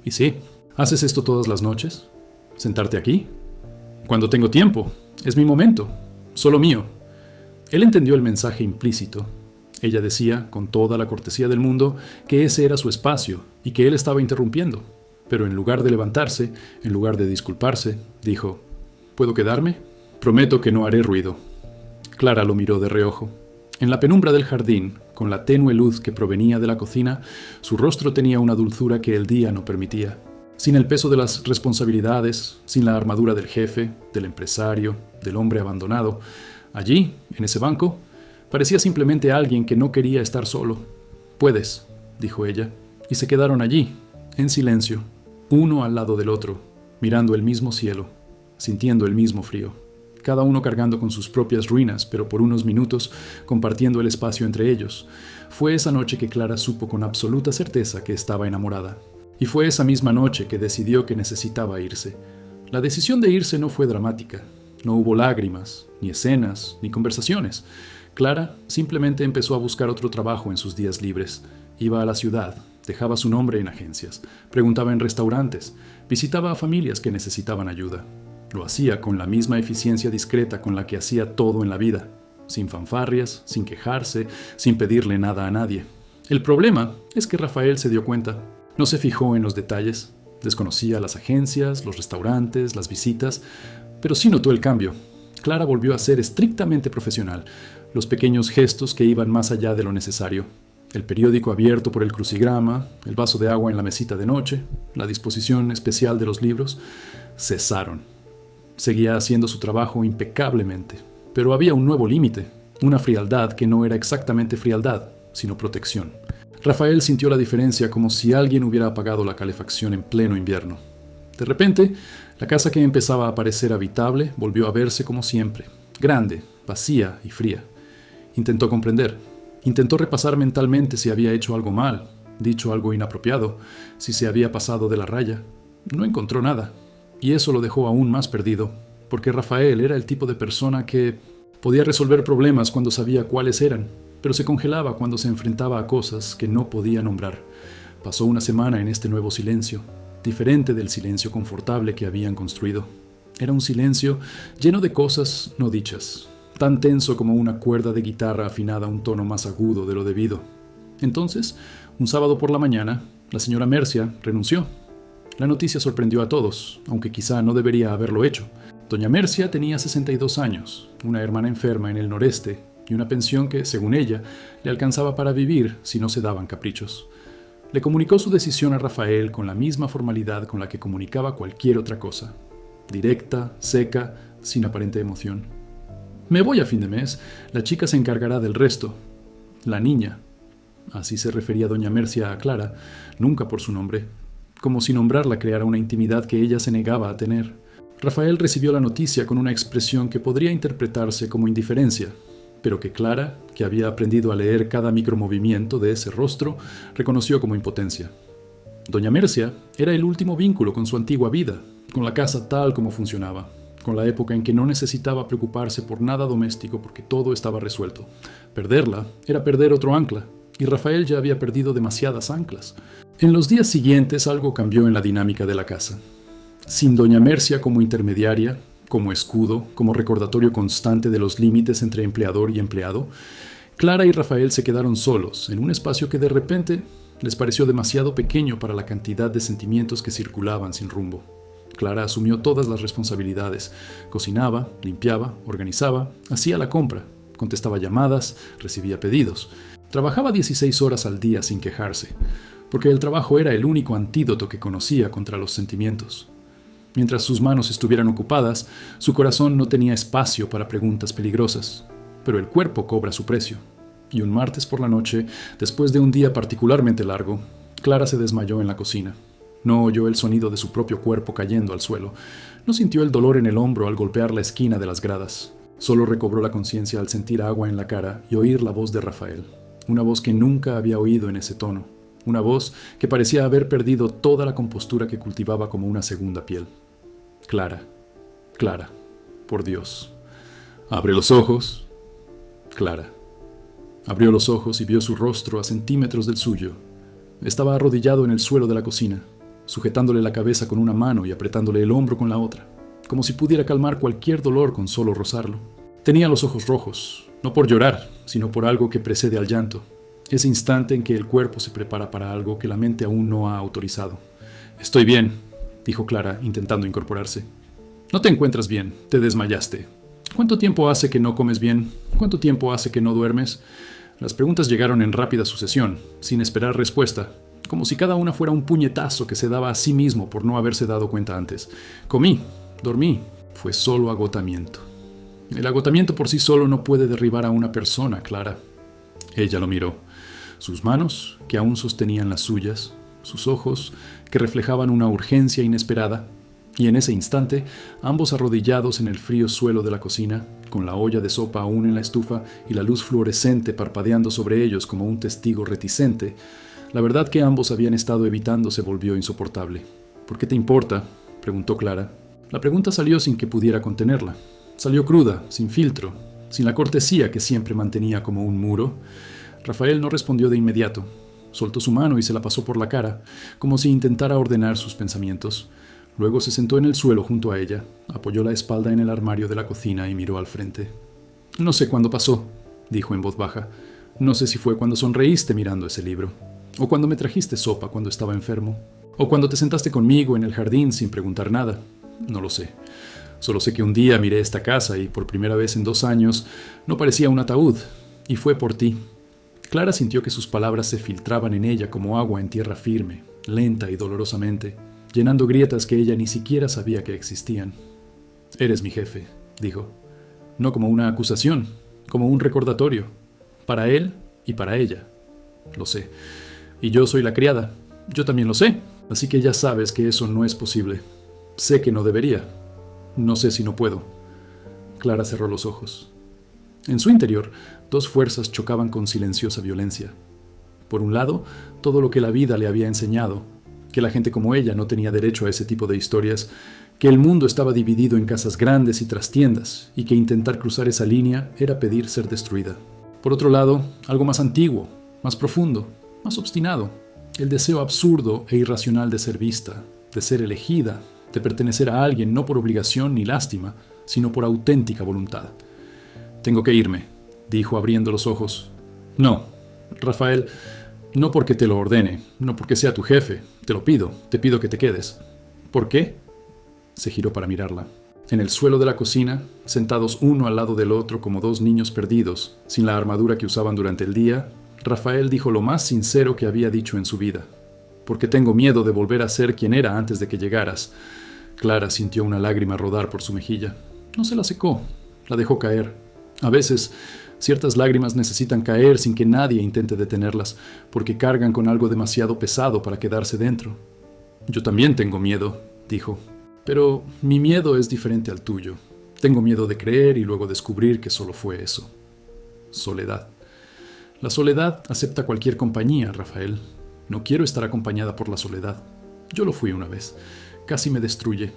¿Y sí? ¿Haces esto todas las noches? ¿Sentarte aquí? Cuando tengo tiempo. Es mi momento. Solo mío. Él entendió el mensaje implícito. Ella decía, con toda la cortesía del mundo, que ese era su espacio y que él estaba interrumpiendo. Pero en lugar de levantarse, en lugar de disculparse, dijo, ¿puedo quedarme? Prometo que no haré ruido. Clara lo miró de reojo. En la penumbra del jardín, con la tenue luz que provenía de la cocina, su rostro tenía una dulzura que el día no permitía. Sin el peso de las responsabilidades, sin la armadura del jefe, del empresario, del hombre abandonado, allí, en ese banco, parecía simplemente alguien que no quería estar solo. «Puedes», dijo ella, y se quedaron allí, en silencio, uno al lado del otro, mirando el mismo cielo, sintiendo el mismo frío, cada uno cargando con sus propias ruinas, pero por unos minutos compartiendo el espacio entre ellos. Fue esa noche que Clara supo con absoluta certeza que estaba enamorada. Y fue esa misma noche que decidió que necesitaba irse. La decisión de irse no fue dramática. No hubo lágrimas, ni escenas, ni conversaciones. Clara simplemente empezó a buscar otro trabajo en sus días libres. Iba a la ciudad, dejaba su nombre en agencias, preguntaba en restaurantes, visitaba a familias que necesitaban ayuda. Lo hacía con la misma eficiencia discreta con la que hacía todo en la vida, sin fanfarrias, sin quejarse, sin pedirle nada a nadie. El problema es que Rafael se dio cuenta. No se fijó en los detalles, desconocía las agencias, los restaurantes, las visitas, pero sí notó el cambio. Clara volvió a ser estrictamente profesional, los pequeños gestos que iban más allá de lo necesario. El periódico abierto por el crucigrama, el vaso de agua en la mesita de noche, la disposición especial de los libros, cesaron. Seguía haciendo su trabajo impecablemente, pero había un nuevo límite, una frialdad que no era exactamente frialdad, sino protección. Rafael sintió la diferencia como si alguien hubiera apagado la calefacción en pleno invierno. De repente, la casa que empezaba a parecer habitable volvió a verse como siempre, grande, vacía y fría. Intentó comprender. Intentó repasar mentalmente si había hecho algo mal, dicho algo inapropiado, si se había pasado de la raya. No encontró nada, y eso lo dejó aún más perdido, porque Rafael era el tipo de persona que podía resolver problemas cuando sabía cuáles eran, pero se congelaba cuando se enfrentaba a cosas que no podía nombrar. Pasó una semana en este nuevo silencio, diferente del silencio confortable que habían construido. Era un silencio lleno de cosas no dichas, tan tenso como una cuerda de guitarra afinada a un tono más agudo de lo debido. Entonces, un sábado por la mañana, la señora Mercia renunció. La noticia sorprendió a todos, aunque quizá no debería haberlo hecho. Doña Mercia tenía 62 años, una hermana enferma en el noreste, y una pensión que, según ella, le alcanzaba para vivir si no se daban caprichos. Le comunicó su decisión a Rafael con la misma formalidad con la que comunicaba cualquier otra cosa, directa, seca, sin aparente emoción. Me voy a fin de mes, la chica se encargará del resto. La niña, así se refería doña Mercia a Clara, nunca por su nombre, como si nombrarla creara una intimidad que ella se negaba a tener. Rafael recibió la noticia con una expresión que podría interpretarse como indiferencia, pero que Clara, que había aprendido a leer cada micromovimiento de ese rostro, reconoció como impotencia. Doña Mercia era el último vínculo con su antigua vida, con la casa tal como funcionaba, con la época en que no necesitaba preocuparse por nada doméstico porque todo estaba resuelto. Perderla era perder otro ancla, y Rafael ya había perdido demasiadas anclas. En los días siguientes algo cambió en la dinámica de la casa. Sin doña Mercia como intermediaria, como escudo, como recordatorio constante de los límites entre empleador y empleado, Clara y Rafael se quedaron solos en un espacio que de repente les pareció demasiado pequeño para la cantidad de sentimientos que circulaban sin rumbo. Clara asumió todas las responsabilidades. Cocinaba, limpiaba, organizaba, hacía la compra, contestaba llamadas, recibía pedidos. Trabajaba 16 horas al día sin quejarse, porque el trabajo era el único antídoto que conocía contra los sentimientos. Mientras sus manos estuvieran ocupadas, su corazón no tenía espacio para preguntas peligrosas, pero el cuerpo cobra su precio. Y un martes por la noche, después de un día particularmente largo, Clara se desmayó en la cocina. No oyó el sonido de su propio cuerpo cayendo al suelo. No sintió el dolor en el hombro al golpear la esquina de las gradas. Solo recobró la conciencia al sentir agua en la cara y oír la voz de Rafael. Una voz que nunca había oído en ese tono. Una voz que parecía haber perdido toda la compostura que cultivaba como una segunda piel. Clara, Clara, por Dios. Abre los ojos. Clara. Abrió los ojos y vio su rostro a centímetros del suyo. Estaba arrodillado en el suelo de la cocina, sujetándole la cabeza con una mano y apretándole el hombro con la otra, como si pudiera calmar cualquier dolor con solo rozarlo. Tenía los ojos rojos, no por llorar, sino por algo que precede al llanto. Ese instante en que el cuerpo se prepara para algo que la mente aún no ha autorizado. «Estoy bien», dijo Clara, intentando incorporarse. «No te encuentras bien, te desmayaste. ¿Cuánto tiempo hace que no comes bien? ¿Cuánto tiempo hace que no duermes?» Las preguntas llegaron en rápida sucesión, sin esperar respuesta, como si cada una fuera un puñetazo que se daba a sí mismo por no haberse dado cuenta antes. Comí, dormí, fue solo agotamiento. El agotamiento por sí solo no puede derribar a una persona, Clara. Ella lo miró. Sus manos, que aún sostenían las suyas, sus ojos, que reflejaban una urgencia inesperada, y en ese instante, ambos arrodillados en el frío suelo de la cocina, con la olla de sopa aún en la estufa y la luz fluorescente parpadeando sobre ellos como un testigo reticente, la verdad que ambos habían estado evitando se volvió insoportable. «¿Por qué te importa?», preguntó Clara. La pregunta salió sin que pudiera contenerla. Salió cruda, sin filtro, sin la cortesía que siempre mantenía como un muro. Rafael no respondió de inmediato. Soltó su mano y se la pasó por la cara, como si intentara ordenar sus pensamientos. Luego se sentó en el suelo junto a ella, apoyó la espalda en el armario de la cocina y miró al frente. «No sé cuándo pasó», dijo en voz baja. «No sé si fue cuando sonreíste mirando ese libro, o cuando me trajiste sopa cuando estaba enfermo, o cuando te sentaste conmigo en el jardín sin preguntar nada. No lo sé. Solo sé que un día miré esta casa y por primera vez en 2 años no parecía un ataúd, y fue por ti». Clara sintió que sus palabras se filtraban en ella como agua en tierra firme, lenta y dolorosamente, llenando grietas que ella ni siquiera sabía que existían. «Eres mi jefe», dijo. No como una acusación, como un recordatorio. Para él y para ella. Lo sé. Y yo soy la criada. Yo también lo sé. Así que ya sabes que eso no es posible. Sé que no debería. No sé si no puedo. Clara cerró los ojos. En su interior, 2 fuerzas chocaban con silenciosa violencia. Por un lado, todo lo que la vida le había enseñado, que la gente como ella no tenía derecho a ese tipo de historias, que el mundo estaba dividido en casas grandes y trastiendas, y que intentar cruzar esa línea era pedir ser destruida. Por otro lado, algo más antiguo, más profundo, más obstinado, el deseo absurdo e irracional de ser vista, de ser elegida, de pertenecer a alguien no por obligación ni lástima, sino por auténtica voluntad. «Tengo que irme», dijo abriendo los ojos. «No, Rafael, no porque te lo ordene, no porque sea tu jefe, te pido que te quedes». «¿Por qué?», se giró para mirarla. En el suelo de la cocina, sentados uno al lado del otro como dos niños perdidos, sin la armadura que usaban durante el día, Rafael dijo lo más sincero que había dicho en su vida. «Porque tengo miedo de volver a ser quien era antes de que llegaras». Clara sintió una lágrima rodar por su mejilla. No se la secó, la dejó caer. A veces, ciertas lágrimas necesitan caer sin que nadie intente detenerlas, porque cargan con algo demasiado pesado para quedarse dentro. «Yo también tengo miedo», dijo. «Pero mi miedo es diferente al tuyo. Tengo miedo de creer y luego descubrir que solo fue eso. Soledad. La soledad acepta cualquier compañía, Rafael. No quiero estar acompañada por la soledad. Yo lo fui una vez. Casi me destruye».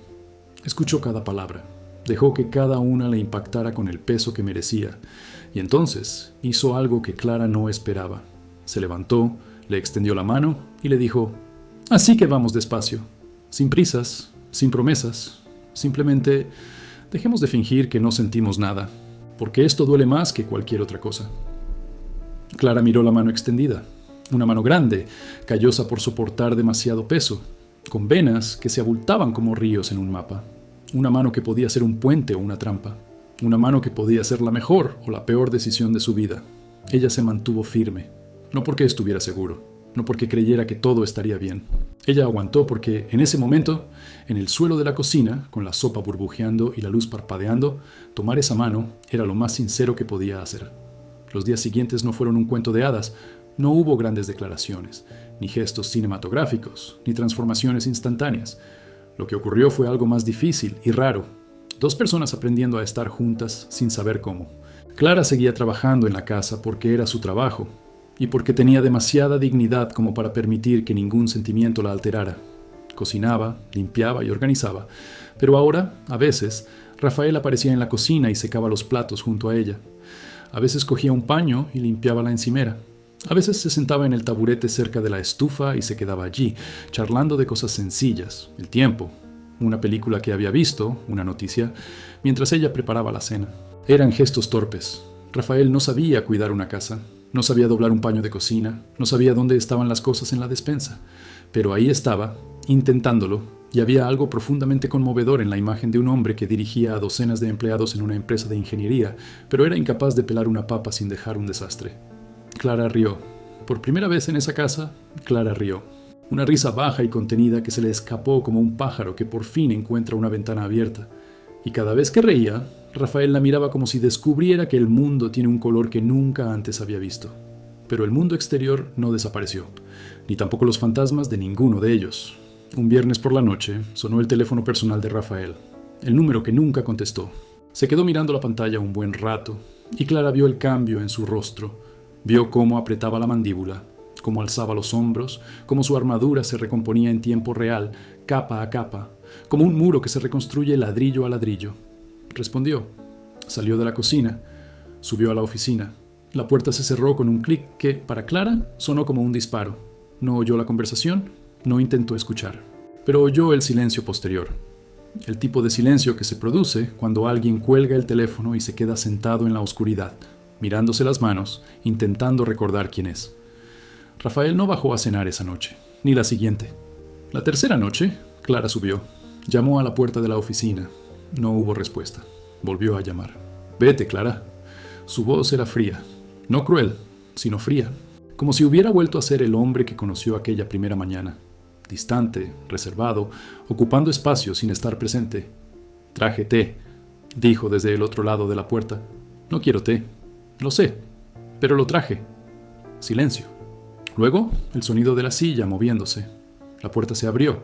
Escuchó cada palabra. Dejó que cada una le impactara con el peso que merecía. Y entonces hizo algo que Clara no esperaba. Se levantó, le extendió la mano y le dijo: «Así que vamos despacio. Sin prisas, sin promesas. Simplemente dejemos de fingir que no sentimos nada, porque esto duele más que cualquier otra cosa». Clara miró la mano extendida. Una mano grande, callosa por soportar demasiado peso, con venas que se abultaban como ríos en un mapa. Una mano que podía ser un puente o una trampa. Una mano que podía ser la mejor o la peor decisión de su vida. Ella se mantuvo firme, no porque estuviera seguro, no porque creyera que todo estaría bien. Ella aguantó porque, en ese momento, en el suelo de la cocina, con la sopa burbujeando y la luz parpadeando, tomar esa mano era lo más sincero que podía hacer. Los días siguientes no fueron un cuento de hadas. No hubo grandes declaraciones, ni gestos cinematográficos, ni transformaciones instantáneas. Lo que ocurrió fue algo más difícil y raro. Dos personas aprendiendo a estar juntas sin saber cómo. Clara seguía trabajando en la casa porque era su trabajo y porque tenía demasiada dignidad como para permitir que ningún sentimiento la alterara. Cocinaba, limpiaba y organizaba, pero ahora, a veces, Rafael aparecía en la cocina y secaba los platos junto a ella. A veces cogía un paño y limpiaba la encimera. A veces se sentaba en el taburete cerca de la estufa y se quedaba allí, charlando de cosas sencillas, el tiempo, una película que había visto, una noticia, mientras ella preparaba la cena. Eran gestos torpes. Rafael no sabía cuidar una casa, no sabía doblar un paño de cocina, no sabía dónde estaban las cosas en la despensa. Pero ahí estaba, intentándolo, y había algo profundamente conmovedor en la imagen de un hombre que dirigía a docenas de empleados en una empresa de ingeniería, pero era incapaz de pelar una papa sin dejar un desastre. Clara rió. Por primera vez en esa casa, Clara rió. Una risa baja y contenida que se le escapó como un pájaro que por fin encuentra una ventana abierta. Y cada vez que reía, Rafael la miraba como si descubriera que el mundo tiene un color que nunca antes había visto. Pero el mundo exterior no desapareció, ni tampoco los fantasmas de ninguno de ellos. Un viernes por la noche sonó el teléfono personal de Rafael, el número que nunca contestó. Se quedó mirando la pantalla un buen rato, y Clara vio el cambio en su rostro. Vio cómo apretaba la mandíbula, cómo alzaba los hombros, cómo su armadura se recomponía en tiempo real, capa a capa, como un muro que se reconstruye ladrillo a ladrillo. Respondió. Salió de la cocina, subió a la oficina. La puerta se cerró con un clic que, para Clara, sonó como un disparo. No oyó la conversación, no intentó escuchar, pero oyó el silencio posterior. El tipo de silencio que se produce cuando alguien cuelga el teléfono y se queda sentado en la oscuridad, mirándose las manos, intentando recordar quién es. Rafael no bajó a cenar esa noche, ni la siguiente. La tercera noche, Clara subió. Llamó a la puerta de la oficina. No hubo respuesta. Volvió a llamar. «Vete, Clara». Su voz era fría. No cruel, sino fría. Como si hubiera vuelto a ser el hombre que conoció aquella primera mañana. Distante, reservado, ocupando espacio sin estar presente. «Traje té», dijo desde el otro lado de la puerta. «No quiero té». «Lo sé, pero lo traje». Silencio. Luego, el sonido de la silla moviéndose. La puerta se abrió.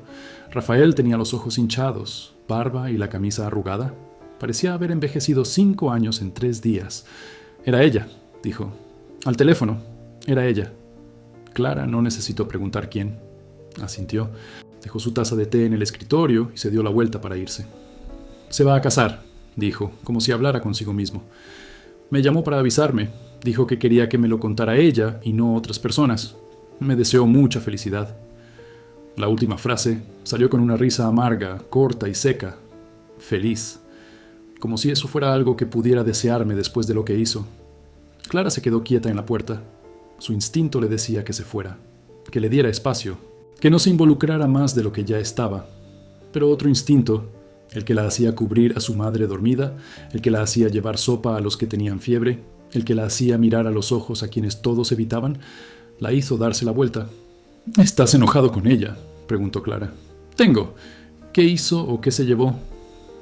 Rafael tenía los ojos hinchados, barba y la camisa arrugada. Parecía haber envejecido 5 años en 3 días. «Era ella», dijo. «Al teléfono. Era ella». Clara no necesitó preguntar quién. Asintió. Dejó su taza de té en el escritorio y se dio la vuelta para irse. «Se va a casar», dijo, como si hablara consigo mismo. «Me llamó para avisarme. Dijo que quería que me lo contara ella y no otras personas. Me deseó mucha felicidad». La última frase salió con una risa amarga, corta y seca. Feliz. Como si eso fuera algo que pudiera desearme después de lo que hizo. Clara se quedó quieta en la puerta. Su instinto le decía que se fuera, que le diera espacio, que no se involucrara más de lo que ya estaba. Pero otro instinto, El que la hacía cubrir a su madre dormida, el que la hacía llevar sopa a los que tenían fiebre, el que la hacía mirar a los ojos a quienes todos evitaban, la hizo darse la vuelta. «¿Estás enojado con ella?», preguntó Clara. «Tengo. ¿Qué hizo o qué se llevó?».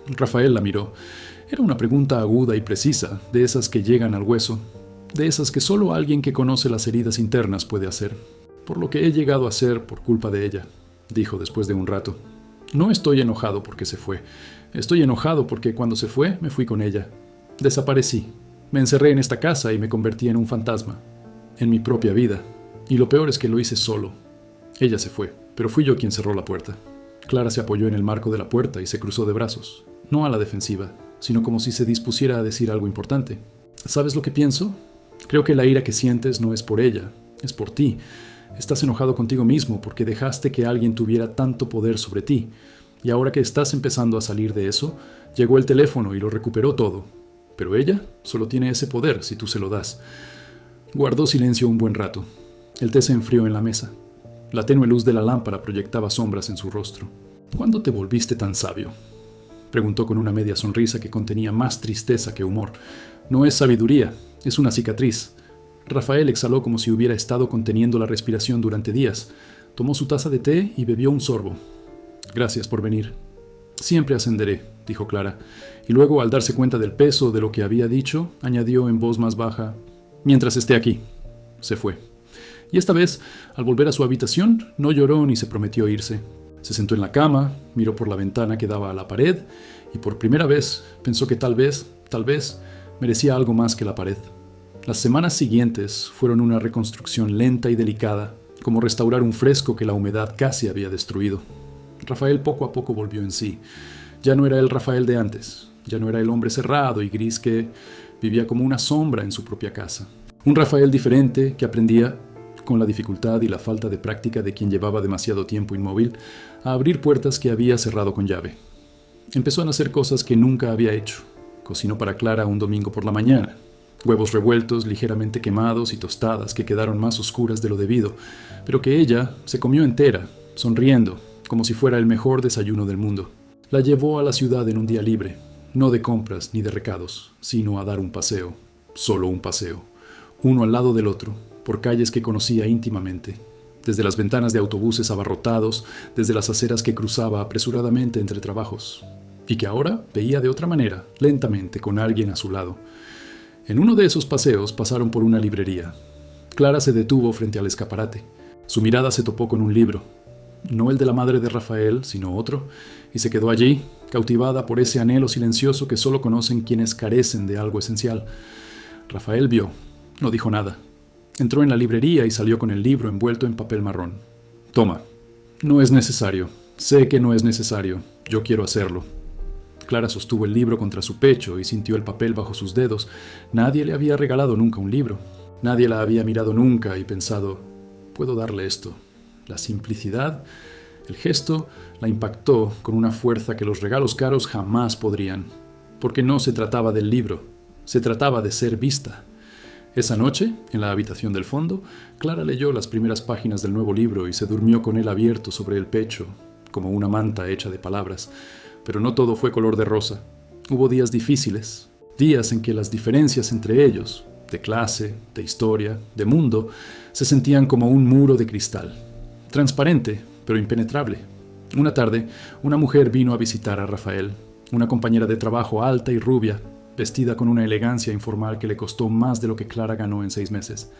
Rafael la miró. Era una pregunta aguda y precisa, de esas que llegan al hueso, de esas que solo alguien que conoce las heridas internas puede hacer. «Por lo que he llegado a ser por culpa de ella», dijo después de un rato. «No estoy enojado porque se fue. Estoy enojado porque cuando se fue me fui con ella. Desaparecí. Me encerré en esta casa y me convertí en un fantasma. En mi propia vida. Y lo peor es que lo hice solo. Ella se fue, pero fui yo quien cerró la puerta». Clara se apoyó en el marco de la puerta y se cruzó de brazos, no a la defensiva, sino como si se dispusiera a decir algo importante. «¿Sabes lo que pienso? Creo que la ira que sientes no es por ella, es por ti. Estás enojado contigo mismo porque dejaste que alguien tuviera tanto poder sobre ti. Y ahora que estás empezando a salir de eso, llegó el teléfono y lo recuperó todo. Pero ella solo tiene ese poder si tú se lo das». Guardó silencio un buen rato. El té se enfrió en la mesa. La tenue luz de la lámpara proyectaba sombras en su rostro. «¿Cuándo te volviste tan sabio?», preguntó con una media sonrisa que contenía más tristeza que humor. «No es sabiduría, es una cicatriz». Rafael exhaló como si hubiera estado conteniendo la respiración durante días. Tomó su taza de té y bebió un sorbo. «Gracias por venir». «Siempre ascenderé», dijo Clara, y luego, al darse cuenta del peso de lo que había dicho, añadió en voz más baja: «Mientras esté aquí». Se fue. Y esta vez, al volver a su habitación, no lloró ni se prometió irse. Se sentó en la cama, miró por la ventana que daba a la pared y por primera vez pensó que tal vez, merecía algo más que la pared. Las semanas siguientes fueron una reconstrucción lenta y delicada, como restaurar un fresco que la humedad casi había destruido. Rafael poco a poco volvió en sí. Ya no era el Rafael de antes, ya no era el hombre cerrado y gris que vivía como una sombra en su propia casa. Un Rafael diferente que aprendía, con la dificultad y la falta de práctica de quien llevaba demasiado tiempo inmóvil, a abrir puertas que había cerrado con llave. Empezó a hacer cosas que nunca había hecho. Cocinó para Clara un domingo por la mañana. Huevos revueltos, ligeramente quemados y tostadas que quedaron más oscuras de lo debido, pero que ella se comió entera, sonriendo, como si fuera el mejor desayuno del mundo. La llevó a la ciudad en un día libre, no de compras ni de recados, sino a dar un paseo, solo un paseo, uno al lado del otro, por calles que conocía íntimamente, desde las ventanas de autobuses abarrotados, desde las aceras que cruzaba apresuradamente entre trabajos, y que ahora veía de otra manera, lentamente, con alguien a su lado. En uno de esos paseos pasaron por una librería. Clara se detuvo frente al escaparate. Su mirada se topó con un libro, no el de la madre de Rafael, sino otro, y se quedó allí, cautivada por ese anhelo silencioso que solo conocen quienes carecen de algo esencial. Rafael vio, no dijo nada. Entró en la librería y salió con el libro envuelto en papel marrón. «Toma». «No es necesario. Sé que no es necesario. Yo quiero hacerlo». Clara sostuvo el libro contra su pecho y sintió el papel bajo sus dedos. Nadie le había regalado nunca un libro. Nadie la había mirado nunca y pensado: «Puedo darle esto». La simplicidad, el gesto, la impactó con una fuerza que los regalos caros jamás podrían. Porque no se trataba del libro. Se trataba de ser vista. Esa noche, en la habitación del fondo, Clara leyó las primeras páginas del nuevo libro y se durmió con él abierto sobre el pecho, como una manta hecha de palabras. Pero no todo fue color de rosa. Hubo días difíciles, días en que las diferencias entre ellos, de clase, de historia, de mundo, se sentían como un muro de cristal, transparente, pero impenetrable. Una tarde, una mujer vino a visitar a Rafael, una compañera de trabajo alta y rubia, vestida con una elegancia informal que le costó más de lo que Clara ganó en 6 meses.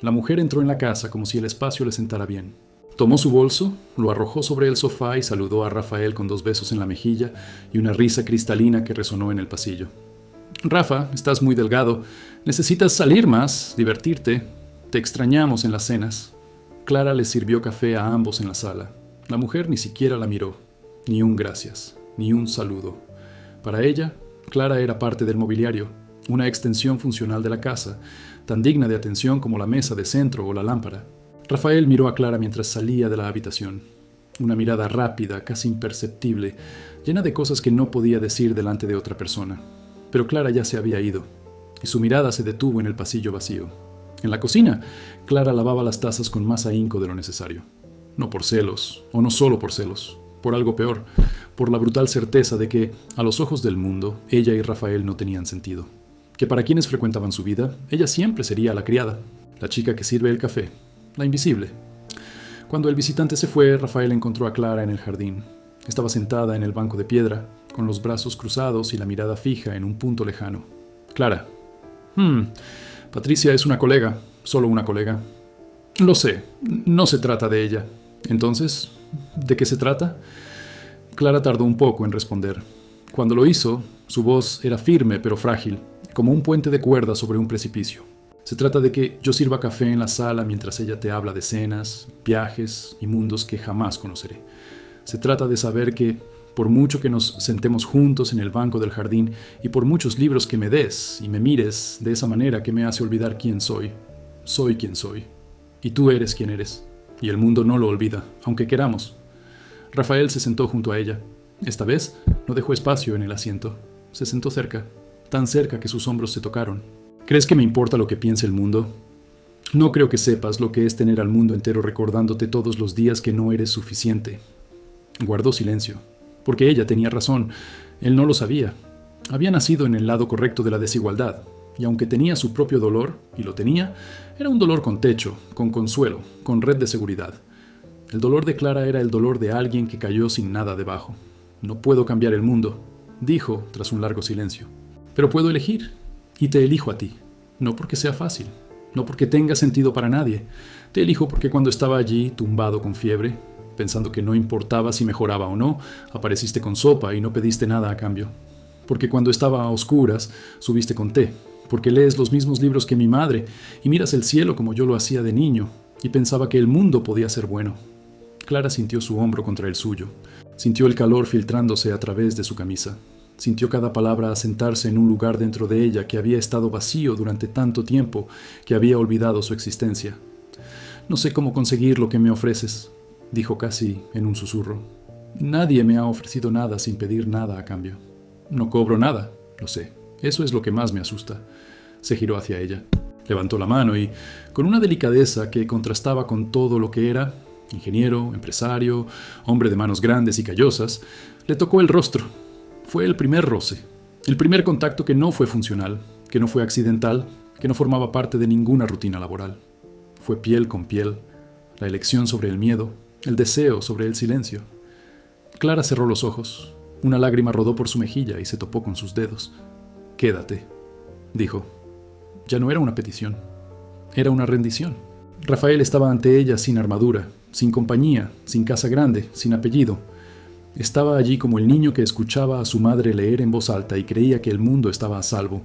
La mujer entró en la casa como si el espacio le sentara bien. Tomó su bolso, lo arrojó sobre el sofá y saludó a Rafael con 2 besos en la mejilla y una risa cristalina que resonó en el pasillo. «Rafa, estás muy delgado. Necesitas salir más, divertirte. Te extrañamos en las cenas». Clara les sirvió café a ambos en la sala. La mujer ni siquiera la miró. Ni un gracias, ni un saludo. Para ella, Clara era parte del mobiliario, una extensión funcional de la casa, tan digna de atención como la mesa de centro o la lámpara. Rafael miró a Clara mientras salía de la habitación. Una mirada rápida, casi imperceptible, llena de cosas que no podía decir delante de otra persona. Pero Clara ya se había ido, y su mirada se detuvo en el pasillo vacío. En la cocina, Clara lavaba las tazas con más ahínco de lo necesario. No por celos, o no solo por celos, por algo peor, por la brutal certeza de que, a los ojos del mundo, ella y Rafael no tenían sentido. Que para quienes frecuentaban su vida, ella siempre sería la criada, la chica que sirve el café, la invisible. Cuando el visitante se fue, Rafael encontró a Clara en el jardín. Estaba sentada en el banco de piedra, con los brazos cruzados y la mirada fija en un punto lejano. Clara. Patricia es una colega, solo una colega. Lo sé, no se trata de ella. Entonces, ¿de qué se trata? Clara tardó un poco en responder. Cuando lo hizo, su voz era firme pero frágil, como un puente de cuerda sobre un precipicio. Se trata de que yo sirva café en la sala mientras ella te habla de cenas, viajes y mundos que jamás conoceré. Se trata de saber que, por mucho que nos sentemos juntos en el banco del jardín y por muchos libros que me des y me mires de esa manera que me hace olvidar quién soy quien soy. Y tú eres quien eres. Y el mundo no lo olvida, aunque queramos. Rafael se sentó junto a ella. Esta vez no dejó espacio en el asiento. Se sentó cerca, tan cerca que sus hombros se tocaron. ¿Crees que me importa lo que piense el mundo? No creo que sepas lo que es tener al mundo entero recordándote todos los días que no eres suficiente. Guardó silencio, porque ella tenía razón. Él no lo sabía. Había nacido en el lado correcto de la desigualdad, y aunque tenía su propio dolor, y lo tenía, era un dolor con techo, con consuelo, con red de seguridad. El dolor de Clara era el dolor de alguien que cayó sin nada debajo. No puedo cambiar el mundo, dijo tras un largo silencio. Pero puedo elegir, y te elijo a ti. No porque sea fácil, no porque tenga sentido para nadie. Te elijo porque cuando estaba allí, tumbado con fiebre, pensando que no importaba si mejoraba o no, apareciste con sopa y no pediste nada a cambio. Porque cuando estaba a oscuras, subiste con té. Porque lees los mismos libros que mi madre y miras el cielo como yo lo hacía de niño y pensaba que el mundo podía ser bueno. Clara sintió su hombro contra el suyo. Sintió el calor filtrándose a través de su camisa. Sintió cada palabra asentarse en un lugar dentro de ella que había estado vacío durante tanto tiempo que había olvidado su existencia. No sé cómo conseguir lo que me ofreces, dijo casi en un susurro. Nadie me ha ofrecido nada sin pedir nada a cambio. No cobro nada, lo sé. Eso es lo que más me asusta. Se giró hacia ella. Levantó la mano y, con una delicadeza que contrastaba con todo lo que era, ingeniero, empresario, hombre de manos grandes y callosas, le tocó el rostro. Fue el primer roce, el primer contacto que no fue funcional, que no fue accidental, que no formaba parte de ninguna rutina laboral. Fue piel con piel, la elección sobre el miedo, el deseo sobre el silencio. Clara cerró los ojos. Una lágrima rodó por su mejilla y se topó con sus dedos. «Quédate», dijo. Ya no era una petición, era una rendición. Rafael estaba ante ella sin armadura, sin compañía, sin casa grande, sin apellido. Estaba allí como el niño que escuchaba a su madre leer en voz alta y creía que el mundo estaba a salvo.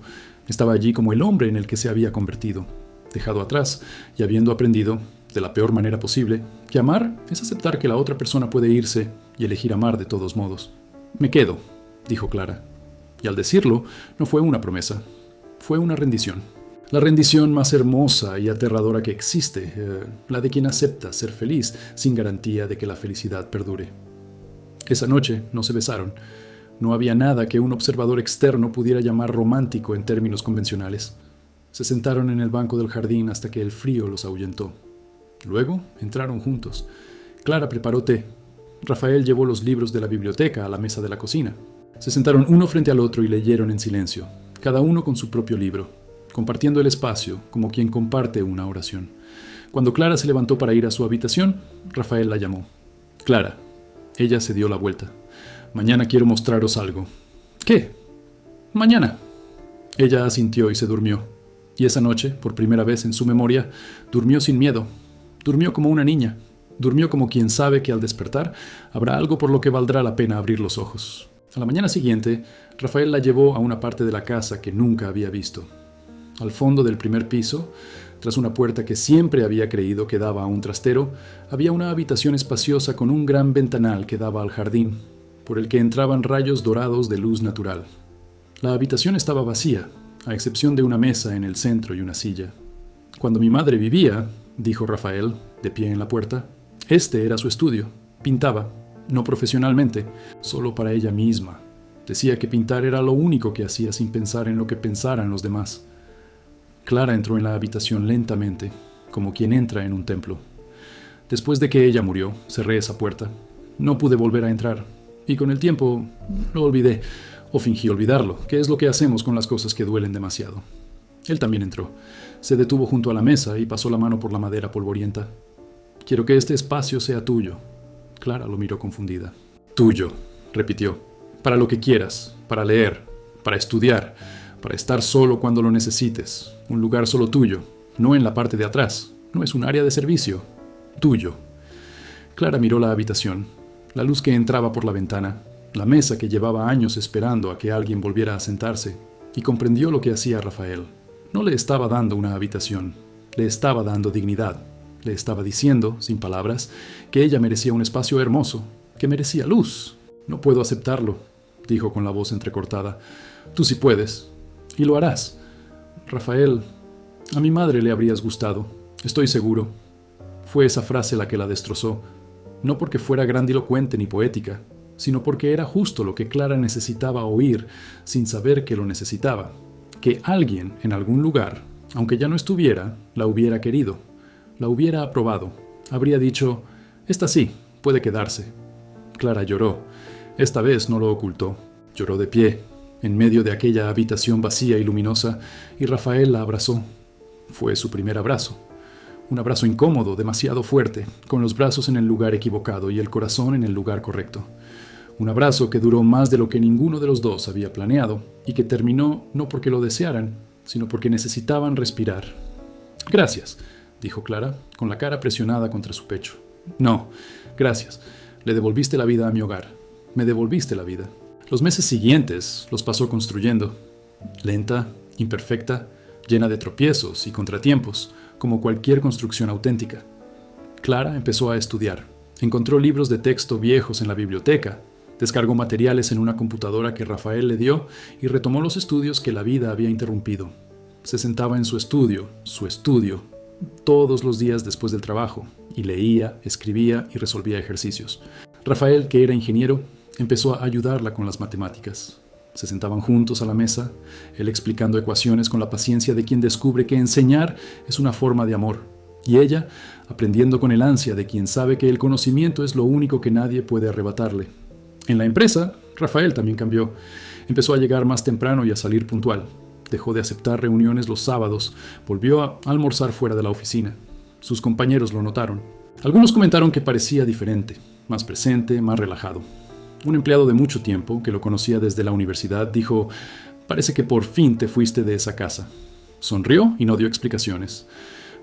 Estaba allí como el hombre en el que se había convertido, dejado atrás y habiendo aprendido, de la peor manera posible, que amar es aceptar que la otra persona puede irse y elegir amar de todos modos. «Me quedo», dijo Clara. Y al decirlo, no fue una promesa, fue una rendición. La rendición más hermosa y aterradora que existe, la de quien acepta ser feliz sin garantía de que la felicidad perdure. Esa noche no se besaron. No había nada que un observador externo pudiera llamar romántico en términos convencionales. Se sentaron en el banco del jardín hasta que el frío los ahuyentó. Luego entraron juntos. Clara preparó té. Rafael llevó los libros de la biblioteca a la mesa de la cocina. Se sentaron uno frente al otro y leyeron en silencio, cada uno con su propio libro, compartiendo el espacio como quien comparte una oración. Cuando Clara se levantó para ir a su habitación, Rafael la llamó. «Clara». Ella se dio la vuelta. «Mañana quiero mostraros algo». «¿Qué?» «Mañana». Ella asintió y se durmió. Y esa noche, por primera vez en su memoria, durmió sin miedo. Durmió como una niña. Durmió como quien sabe que al despertar habrá algo por lo que valdrá la pena abrir los ojos. A la mañana siguiente, Rafael la llevó a una parte de la casa que nunca había visto. Al fondo del primer piso, tras una puerta que siempre había creído que daba a un trastero, había una habitación espaciosa con un gran ventanal que daba al jardín, por el que entraban rayos dorados de luz natural. La habitación estaba vacía, a excepción de una mesa en el centro y una silla. «Cuando mi madre vivía», dijo Rafael, de pie en la puerta, «este era su estudio. Pintaba. No profesionalmente, solo para ella misma. Decía que pintar era lo único que hacía sin pensar en lo que pensaran los demás». Clara entró en la habitación lentamente, como quien entra en un templo. Después de que ella murió, cerré esa puerta. No pude volver a entrar, y con el tiempo lo olvidé, o fingí olvidarlo, que es lo que hacemos con las cosas que duelen demasiado. Él también entró. Se detuvo junto a la mesa y pasó la mano por la madera polvorienta. «Quiero que este espacio sea tuyo». Clara lo miró confundida. «Tuyo», repitió. «Para lo que quieras, para leer, para estudiar, para estar solo cuando lo necesites. Un lugar solo tuyo, no en la parte de atrás. No es un área de servicio. Tuyo». Clara miró la habitación, la luz que entraba por la ventana, la mesa que llevaba años esperando a que alguien volviera a sentarse, y comprendió lo que hacía Rafael. No le estaba dando una habitación, le estaba dando dignidad. Le estaba diciendo, sin palabras, que ella merecía un espacio hermoso, que merecía luz. «No puedo aceptarlo», dijo con la voz entrecortada. «Tú sí puedes, y lo harás. Rafael, a mi madre le habrías gustado, estoy seguro». Fue esa frase la que la destrozó, no porque fuera grandilocuente ni poética, sino porque era justo lo que Clara necesitaba oír sin saber que lo necesitaba. Que alguien en algún lugar, aunque ya no estuviera, la hubiera querido, la hubiera aprobado, habría dicho: «Esta sí, puede quedarse». Clara lloró. Esta vez no lo ocultó. Lloró de pie, en medio de aquella habitación vacía y luminosa, y Rafael la abrazó. Fue su primer abrazo. Un abrazo incómodo, demasiado fuerte, con los brazos en el lugar equivocado y el corazón en el lugar correcto. Un abrazo que duró más de lo que ninguno de los dos había planeado y que terminó no porque lo desearan, sino porque necesitaban respirar. «Gracias», dijo Clara, con la cara presionada contra su pecho. «No, gracias. Le devolviste la vida a mi hogar. Me devolviste la vida». Los meses siguientes los pasó construyendo. Lenta, imperfecta, llena de tropiezos y contratiempos, como cualquier construcción auténtica. Clara empezó a estudiar. Encontró libros de texto viejos en la biblioteca, descargó materiales en una computadora que Rafael le dio y retomó los estudios que la vida había interrumpido. Se sentaba en su estudio, todos los días después del trabajo, y leía, escribía y resolvía ejercicios. Rafael, que era ingeniero, empezó a ayudarla con las matemáticas. Se sentaban juntos a la mesa, él explicando ecuaciones con la paciencia de quien descubre que enseñar es una forma de amor, y ella aprendiendo con el ansia de quien sabe que el conocimiento es lo único que nadie puede arrebatarle. En la empresa, Rafael también cambió. Empezó a llegar más temprano y a salir puntual. Dejó de aceptar reuniones los sábados, volvió a almorzar fuera de la oficina. Sus compañeros lo notaron. Algunos comentaron que parecía diferente, más presente, más relajado. Un empleado de mucho tiempo, que lo conocía desde la universidad, dijo: «Parece que por fin te fuiste de esa casa». Sonrió y no dio explicaciones.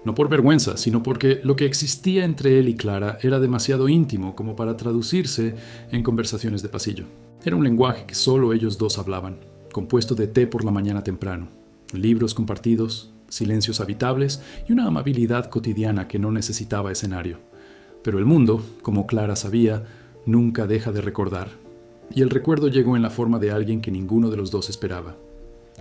No por vergüenza, sino porque lo que existía entre él y Clara era demasiado íntimo como para traducirse en conversaciones de pasillo. Era un lenguaje que solo ellos dos hablaban, compuesto de té por la mañana temprano, libros compartidos, silencios habitables y una amabilidad cotidiana que no necesitaba escenario. Pero el mundo, como Clara sabía, nunca deja de recordar, y el recuerdo llegó en la forma de alguien que ninguno de los dos esperaba.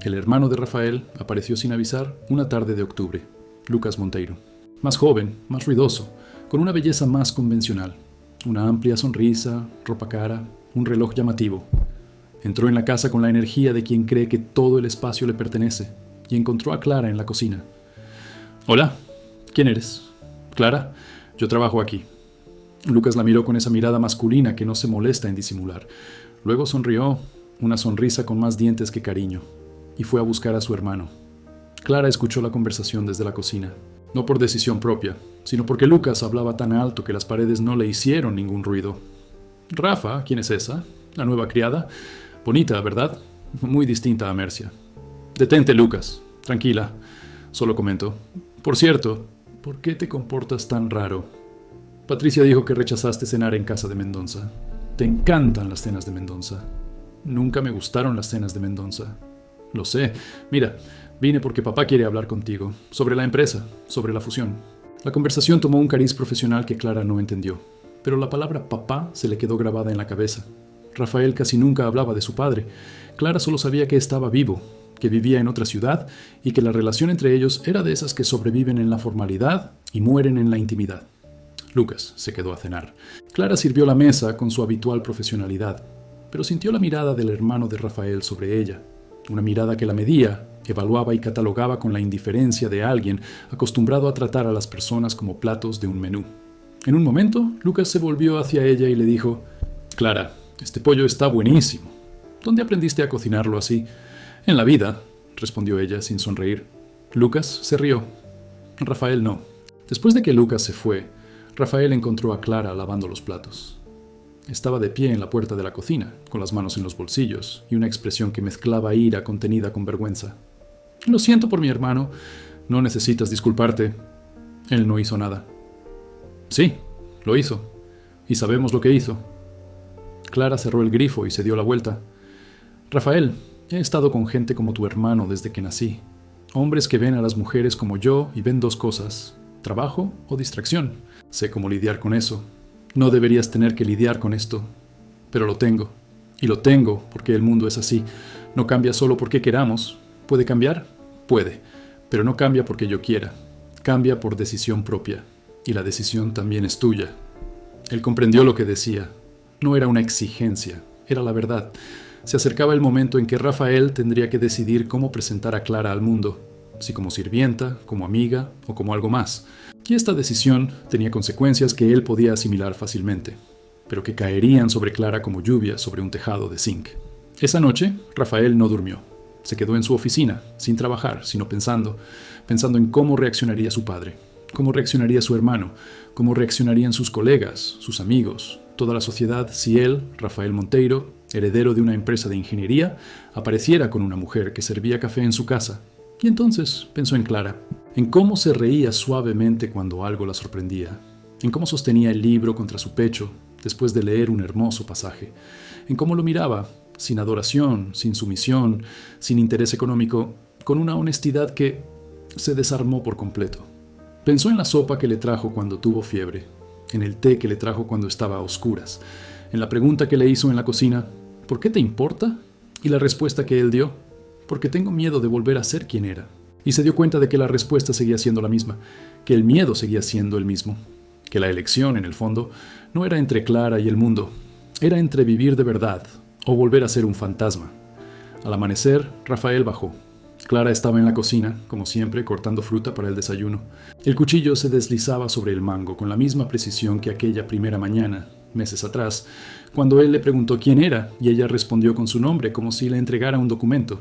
El hermano de Rafael apareció sin avisar una tarde de octubre, Lucas Monteiro. Más joven, más ruidoso, con una belleza más convencional, una amplia sonrisa, ropa cara, un reloj llamativo. Entró en la casa con la energía de quien cree que todo el espacio le pertenece, y encontró a Clara en la cocina. «Hola, ¿quién eres?» «Clara, yo trabajo aquí». Lucas la miró con esa mirada masculina que no se molesta en disimular. Luego sonrió, una sonrisa con más dientes que cariño, y fue a buscar a su hermano. Clara escuchó la conversación desde la cocina, no por decisión propia, sino porque Lucas hablaba tan alto que las paredes no le hicieron ningún ruido. «Rafa, ¿quién es esa? La nueva criada. Bonita, ¿verdad? Muy distinta a Mercia». «Detente, Lucas. Tranquila. Solo comento. Por cierto, ¿por qué te comportas tan raro? Patricia dijo que rechazaste cenar en casa de Mendonça. Te encantan las cenas de Mendonça». «Nunca me gustaron las cenas de Mendonça». «Lo sé. Mira, vine porque papá quiere hablar contigo, sobre la empresa, sobre la fusión». La conversación tomó un cariz profesional que Clara no entendió, pero la palabra papá se le quedó grabada en la cabeza. Rafael casi nunca hablaba de su padre. Clara solo sabía que estaba vivo, que vivía en otra ciudad y que la relación entre ellos era de esas que sobreviven en la formalidad y mueren en la intimidad. Lucas se quedó a cenar. Clara sirvió la mesa con su habitual profesionalidad, pero sintió la mirada del hermano de Rafael sobre ella, una mirada que la medía, evaluaba y catalogaba con la indiferencia de alguien acostumbrado a tratar a las personas como platos de un menú. En un momento, Lucas se volvió hacia ella y le dijo: «Clara, este pollo está buenísimo. ¿Dónde aprendiste a cocinarlo así?» «En la vida», respondió ella sin sonreír. Lucas se rió. Rafael no. Después de que Lucas se fue, Rafael encontró a Clara lavando los platos. Estaba de pie en la puerta de la cocina, con las manos en los bolsillos y una expresión que mezclaba ira contenida con vergüenza. «Lo siento por mi hermano. No necesitas disculparte. Él no hizo nada». «Sí, lo hizo. Y sabemos lo que hizo». Clara cerró el grifo y se dio la vuelta. «Rafael, he estado con gente como tu hermano desde que nací. Hombres que ven a las mujeres como yo y ven dos cosas: trabajo o distracción. Sé cómo lidiar con eso. No deberías tener que lidiar con esto, pero lo tengo. Y lo tengo porque el mundo es así. No cambia solo porque queramos. ¿Puede cambiar? Puede, pero no cambia porque yo quiera. Cambia por decisión propia. Y la decisión también es tuya». Él comprendió lo que decía. No era una exigencia, era la verdad. Se acercaba el momento en que Rafael tendría que decidir cómo presentar a Clara al mundo, si como sirvienta, como amiga o como algo más. Y esta decisión tenía consecuencias que él podía asimilar fácilmente, pero que caerían sobre Clara como lluvia sobre un tejado de zinc. Esa noche, Rafael no durmió. Se quedó en su oficina, sin trabajar, sino pensando en cómo reaccionaría su padre, cómo reaccionaría su hermano, cómo reaccionarían sus colegas, sus amigos, toda la sociedad si él, Rafael Monteiro, heredero de una empresa de ingeniería, apareciera con una mujer que servía café en su casa. Y entonces pensó en Clara, en cómo se reía suavemente cuando algo la sorprendía, en cómo sostenía el libro contra su pecho después de leer un hermoso pasaje, en cómo lo miraba, sin adoración, sin sumisión, sin interés económico, con una honestidad que se desarmó por completo. Pensó en la sopa que le trajo cuando tuvo fiebre, en el té que le trajo cuando estaba a oscuras, en la pregunta que le hizo en la cocina: ¿por qué te importa? Y la respuesta que él dio: porque tengo miedo de volver a ser quien era. Y se dio cuenta de que la respuesta seguía siendo la misma, que el miedo seguía siendo el mismo, que la elección, en el fondo, no era entre Clara y el mundo, era entre vivir de verdad o volver a ser un fantasma. Al amanecer, Rafael bajó. Clara estaba en la cocina, como siempre, cortando fruta para el desayuno. El cuchillo se deslizaba sobre el mango con la misma precisión que aquella primera mañana, meses atrás, cuando él le preguntó quién era y ella respondió con su nombre como si le entregara un documento.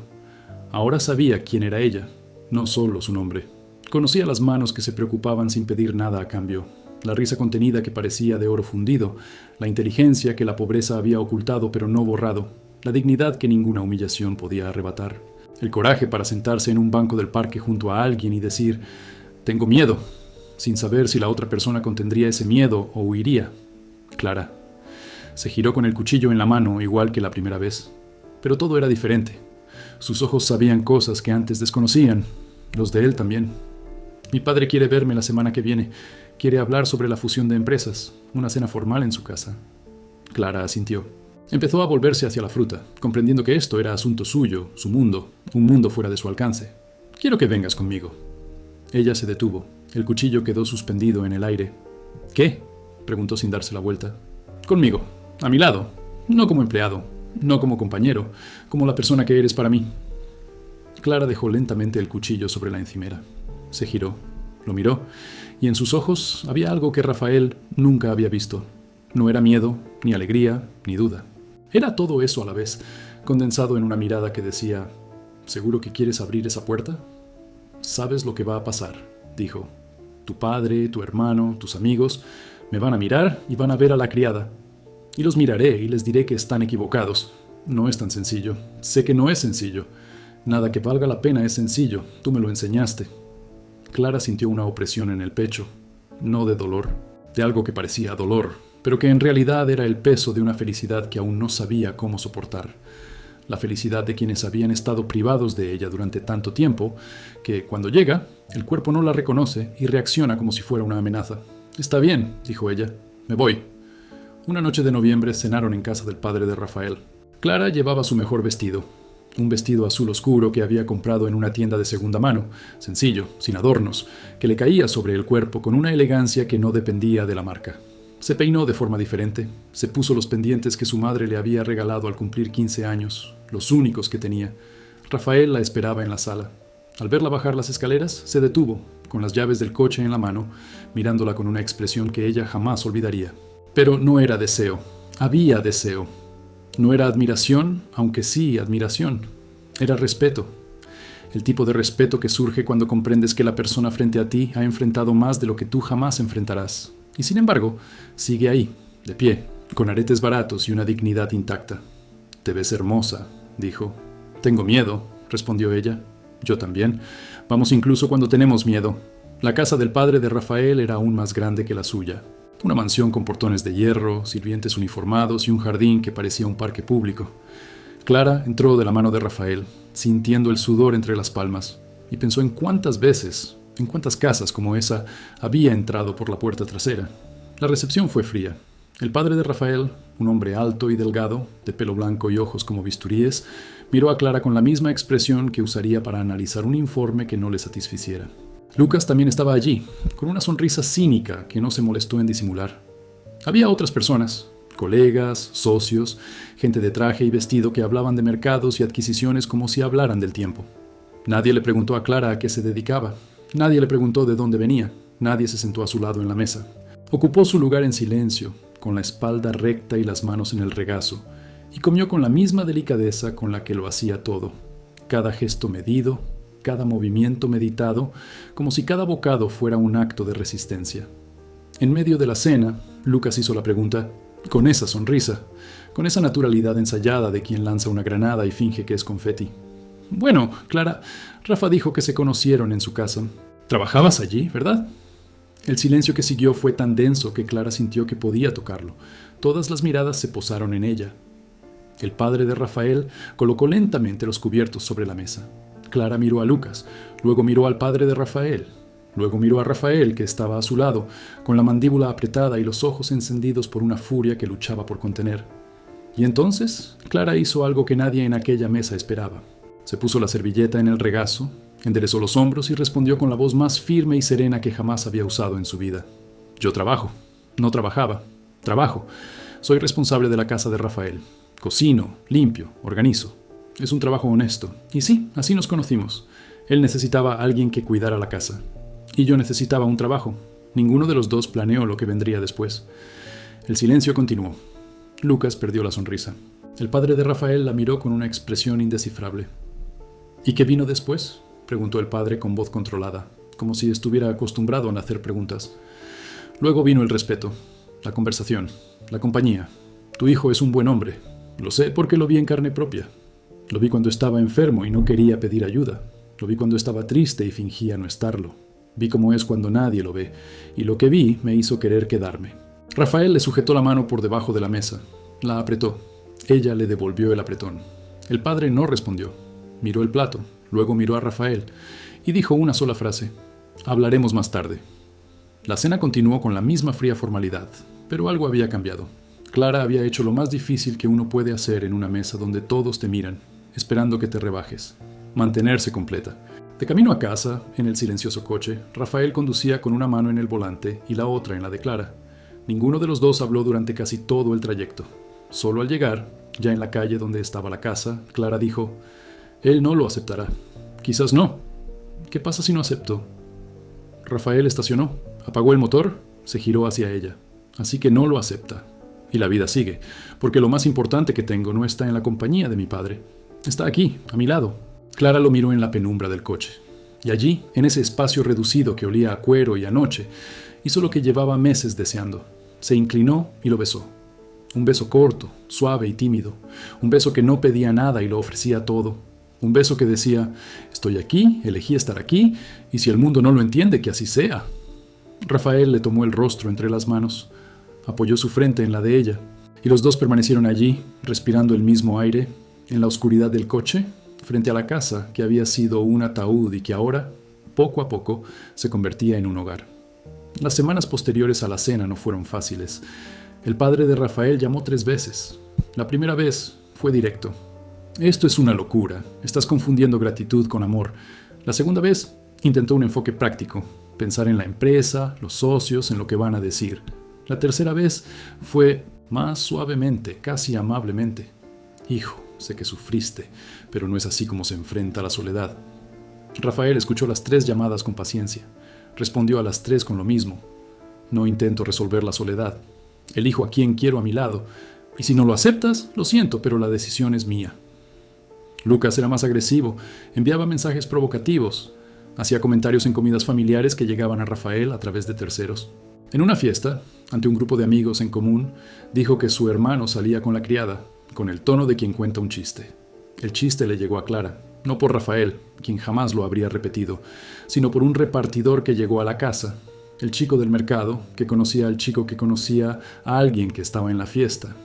Ahora sabía quién era ella, no solo su nombre. Conocía las manos que se preocupaban sin pedir nada a cambio, la risa contenida que parecía de oro fundido, la inteligencia que la pobreza había ocultado pero no borrado, la dignidad que ninguna humillación podía arrebatar, el coraje para sentarse en un banco del parque junto a alguien y decir: «Tengo miedo», sin saber si la otra persona contendría ese miedo o huiría. Clara. Se giró con el cuchillo en la mano igual que la primera vez, pero todo era diferente. Sus ojos sabían cosas que antes desconocían, los de él también. «Mi padre quiere verme la semana que viene. Quiere hablar sobre la fusión de empresas, una cena formal en su casa». Clara asintió. Empezó a volverse hacia la fruta, comprendiendo que esto era asunto suyo, su mundo, un mundo fuera de su alcance. «Quiero que vengas conmigo». Ella se detuvo. El cuchillo quedó suspendido en el aire. «¿Qué?», preguntó sin darse la vuelta. «Conmigo, a mi lado, no como empleado, no como compañero, como la persona que eres para mí». Clara dejó lentamente el cuchillo sobre la encimera. Se giró, lo miró, y en sus ojos había algo que Rafael nunca había visto. No era miedo, ni alegría, ni duda. Era todo eso a la vez, condensado en una mirada que decía: «¿Seguro que quieres abrir esa puerta?». «Sabes lo que va a pasar», dijo. «Tu padre, tu hermano, tus amigos me van a mirar y van a ver a la criada. Y los miraré y les diré que están equivocados. No es tan sencillo. Sé que no es sencillo. Nada que valga la pena es sencillo. Tú me lo enseñaste». Clara sintió una opresión en el pecho, no de dolor, de algo que parecía dolor, pero que en realidad era el peso de una felicidad que aún no sabía cómo soportar. La felicidad de quienes habían estado privados de ella durante tanto tiempo, que cuando llega, el cuerpo no la reconoce y reacciona como si fuera una amenaza. «Está bien», dijo ella, «me voy». Una noche de noviembre cenaron en casa del padre de Rafael. Clara llevaba su mejor vestido, un vestido azul oscuro que había comprado en una tienda de segunda mano, sencillo, sin adornos, que le caía sobre el cuerpo con una elegancia que no dependía de la marca. Se peinó de forma diferente, se puso los pendientes que su madre le había regalado al cumplir 15 años, los únicos que tenía. Rafael la esperaba en la sala. Al verla bajar las escaleras, se detuvo, con las llaves del coche en la mano, mirándola con una expresión que ella jamás olvidaría. Pero no era deseo, había deseo. No era admiración, aunque sí admiración. Era respeto. El tipo de respeto que surge cuando comprendes que la persona frente a ti ha enfrentado más de lo que tú jamás enfrentarás. Y sin embargo, sigue ahí, de pie, con aretes baratos y una dignidad intacta. «Te ves hermosa», dijo. «Tengo miedo», respondió ella. «Yo también. Vamos incluso cuando tenemos miedo». La casa del padre de Rafael era aún más grande que la suya. Una mansión con portones de hierro, sirvientes uniformados y un jardín que parecía un parque público. Clara entró de la mano de Rafael, sintiendo el sudor entre las palmas, y pensó en cuántas veces, en cuántas casas como esa, había entrado por la puerta trasera. La recepción fue fría. El padre de Rafael, un hombre alto y delgado, de pelo blanco y ojos como bisturíes, miró a Clara con la misma expresión que usaría para analizar un informe que no le satisficiera. Lucas también estaba allí, con una sonrisa cínica que no se molestó en disimular. Había otras personas, colegas, socios, gente de traje y vestido que hablaban de mercados y adquisiciones como si hablaran del tiempo. Nadie le preguntó a Clara a qué se dedicaba. Nadie le preguntó de dónde venía. Nadie se sentó a su lado en la mesa. Ocupó su lugar en silencio, con la espalda recta y las manos en el regazo, y comió con la misma delicadeza con la que lo hacía todo. Cada gesto medido, cada movimiento meditado, como si cada bocado fuera un acto de resistencia. En medio de la cena, Lucas hizo la pregunta, con esa sonrisa, con esa naturalidad ensayada de quien lanza una granada y finge que es confeti. «Bueno, Clara, Rafa dijo que se conocieron en su casa. Trabajabas allí, ¿verdad?» El silencio que siguió fue tan denso que Clara sintió que podía tocarlo. Todas las miradas se posaron en ella. El padre de Rafael colocó lentamente los cubiertos sobre la mesa. Clara miró a Lucas, luego miró al padre de Rafael, luego miró a Rafael, que estaba a su lado, con la mandíbula apretada y los ojos encendidos por una furia que luchaba por contener. Y entonces, Clara hizo algo que nadie en aquella mesa esperaba. Se puso la servilleta en el regazo, enderezó los hombros y respondió con la voz más firme y serena que jamás había usado en su vida. «Yo trabajo. No trabajaba. Trabajo. Soy responsable de la casa de Rafael. Cocino, limpio, organizo. Es un trabajo honesto. Y sí, así nos conocimos. Él necesitaba a alguien que cuidara la casa. Y yo necesitaba un trabajo. Ninguno de los dos planeó lo que vendría después». El silencio continuó. Lucas perdió la sonrisa. El padre de Rafael la miró con una expresión indescifrable. «¿Y qué vino después?», preguntó el padre con voz controlada, como si estuviera acostumbrado a hacer preguntas. «Luego vino el respeto, la conversación, la compañía. Tu hijo es un buen hombre. Lo sé porque lo vi en carne propia. Lo vi cuando estaba enfermo y no quería pedir ayuda. Lo vi cuando estaba triste y fingía no estarlo. Vi cómo es cuando nadie lo ve, y lo que vi me hizo querer quedarme». Rafael le sujetó la mano por debajo de la mesa. La apretó. Ella le devolvió el apretón. El padre no respondió. Miró el plato, luego miró a Rafael y dijo una sola frase: «Hablaremos más tarde». La cena continuó con la misma fría formalidad, pero algo había cambiado. Clara había hecho lo más difícil que uno puede hacer en una mesa donde todos te miran, esperando que te rebajes: mantenerse completa. De camino a casa, en el silencioso coche, Rafael conducía con una mano en el volante y la otra en la de Clara. Ninguno de los dos habló durante casi todo el trayecto. Solo al llegar, ya en la calle donde estaba la casa, Clara dijo: «Él no lo aceptará. Quizás no. ¿Qué pasa si no acepto?» Rafael estacionó, apagó el motor, se giró hacia ella. «Así que no lo acepta. Y la vida sigue, porque lo más importante que tengo no está en la compañía de mi padre. Está aquí, a mi lado». Clara lo miró en la penumbra del coche. Y allí, en ese espacio reducido que olía a cuero y a noche, hizo lo que llevaba meses deseando. Se inclinó y lo besó. Un beso corto, suave y tímido. Un beso que no pedía nada y lo ofrecía todo. Un beso que decía: «Estoy aquí, elegí estar aquí, y si el mundo no lo entiende, que así sea». Rafael le tomó el rostro entre las manos, apoyó su frente en la de ella, y los dos permanecieron allí, respirando el mismo aire, en la oscuridad del coche, frente a la casa que había sido un ataúd y que ahora, poco a poco, se convertía en un hogar. Las semanas posteriores a la cena no fueron fáciles. El padre de Rafael llamó 3 veces. La primera vez fue directo: «Esto es una locura. Estás confundiendo gratitud con amor». La segunda vez intentó un enfoque práctico: pensar en la empresa, los socios, en lo que van a decir. La tercera vez fue más suavemente, casi amablemente: «Hijo, sé que sufriste, pero no es así como se enfrenta la soledad». Rafael escuchó las 3 llamadas con paciencia. Respondió a las 3 con lo mismo. No intento resolver la soledad. Elijo a quien quiero a mi lado. Y si no lo aceptas, lo siento, pero la decisión es mía. Lucas era más agresivo, enviaba mensajes provocativos, hacía comentarios en comidas familiares que llegaban a Rafael a través de terceros. En una fiesta, ante un grupo de amigos en común, dijo que su hermano salía con la criada, con el tono de quien cuenta un chiste. El chiste le llegó a Clara, no por Rafael, quien jamás lo habría repetido, sino por un repartidor que llegó a la casa, el chico del mercado, que conocía al chico que conocía a alguien que estaba en la fiesta,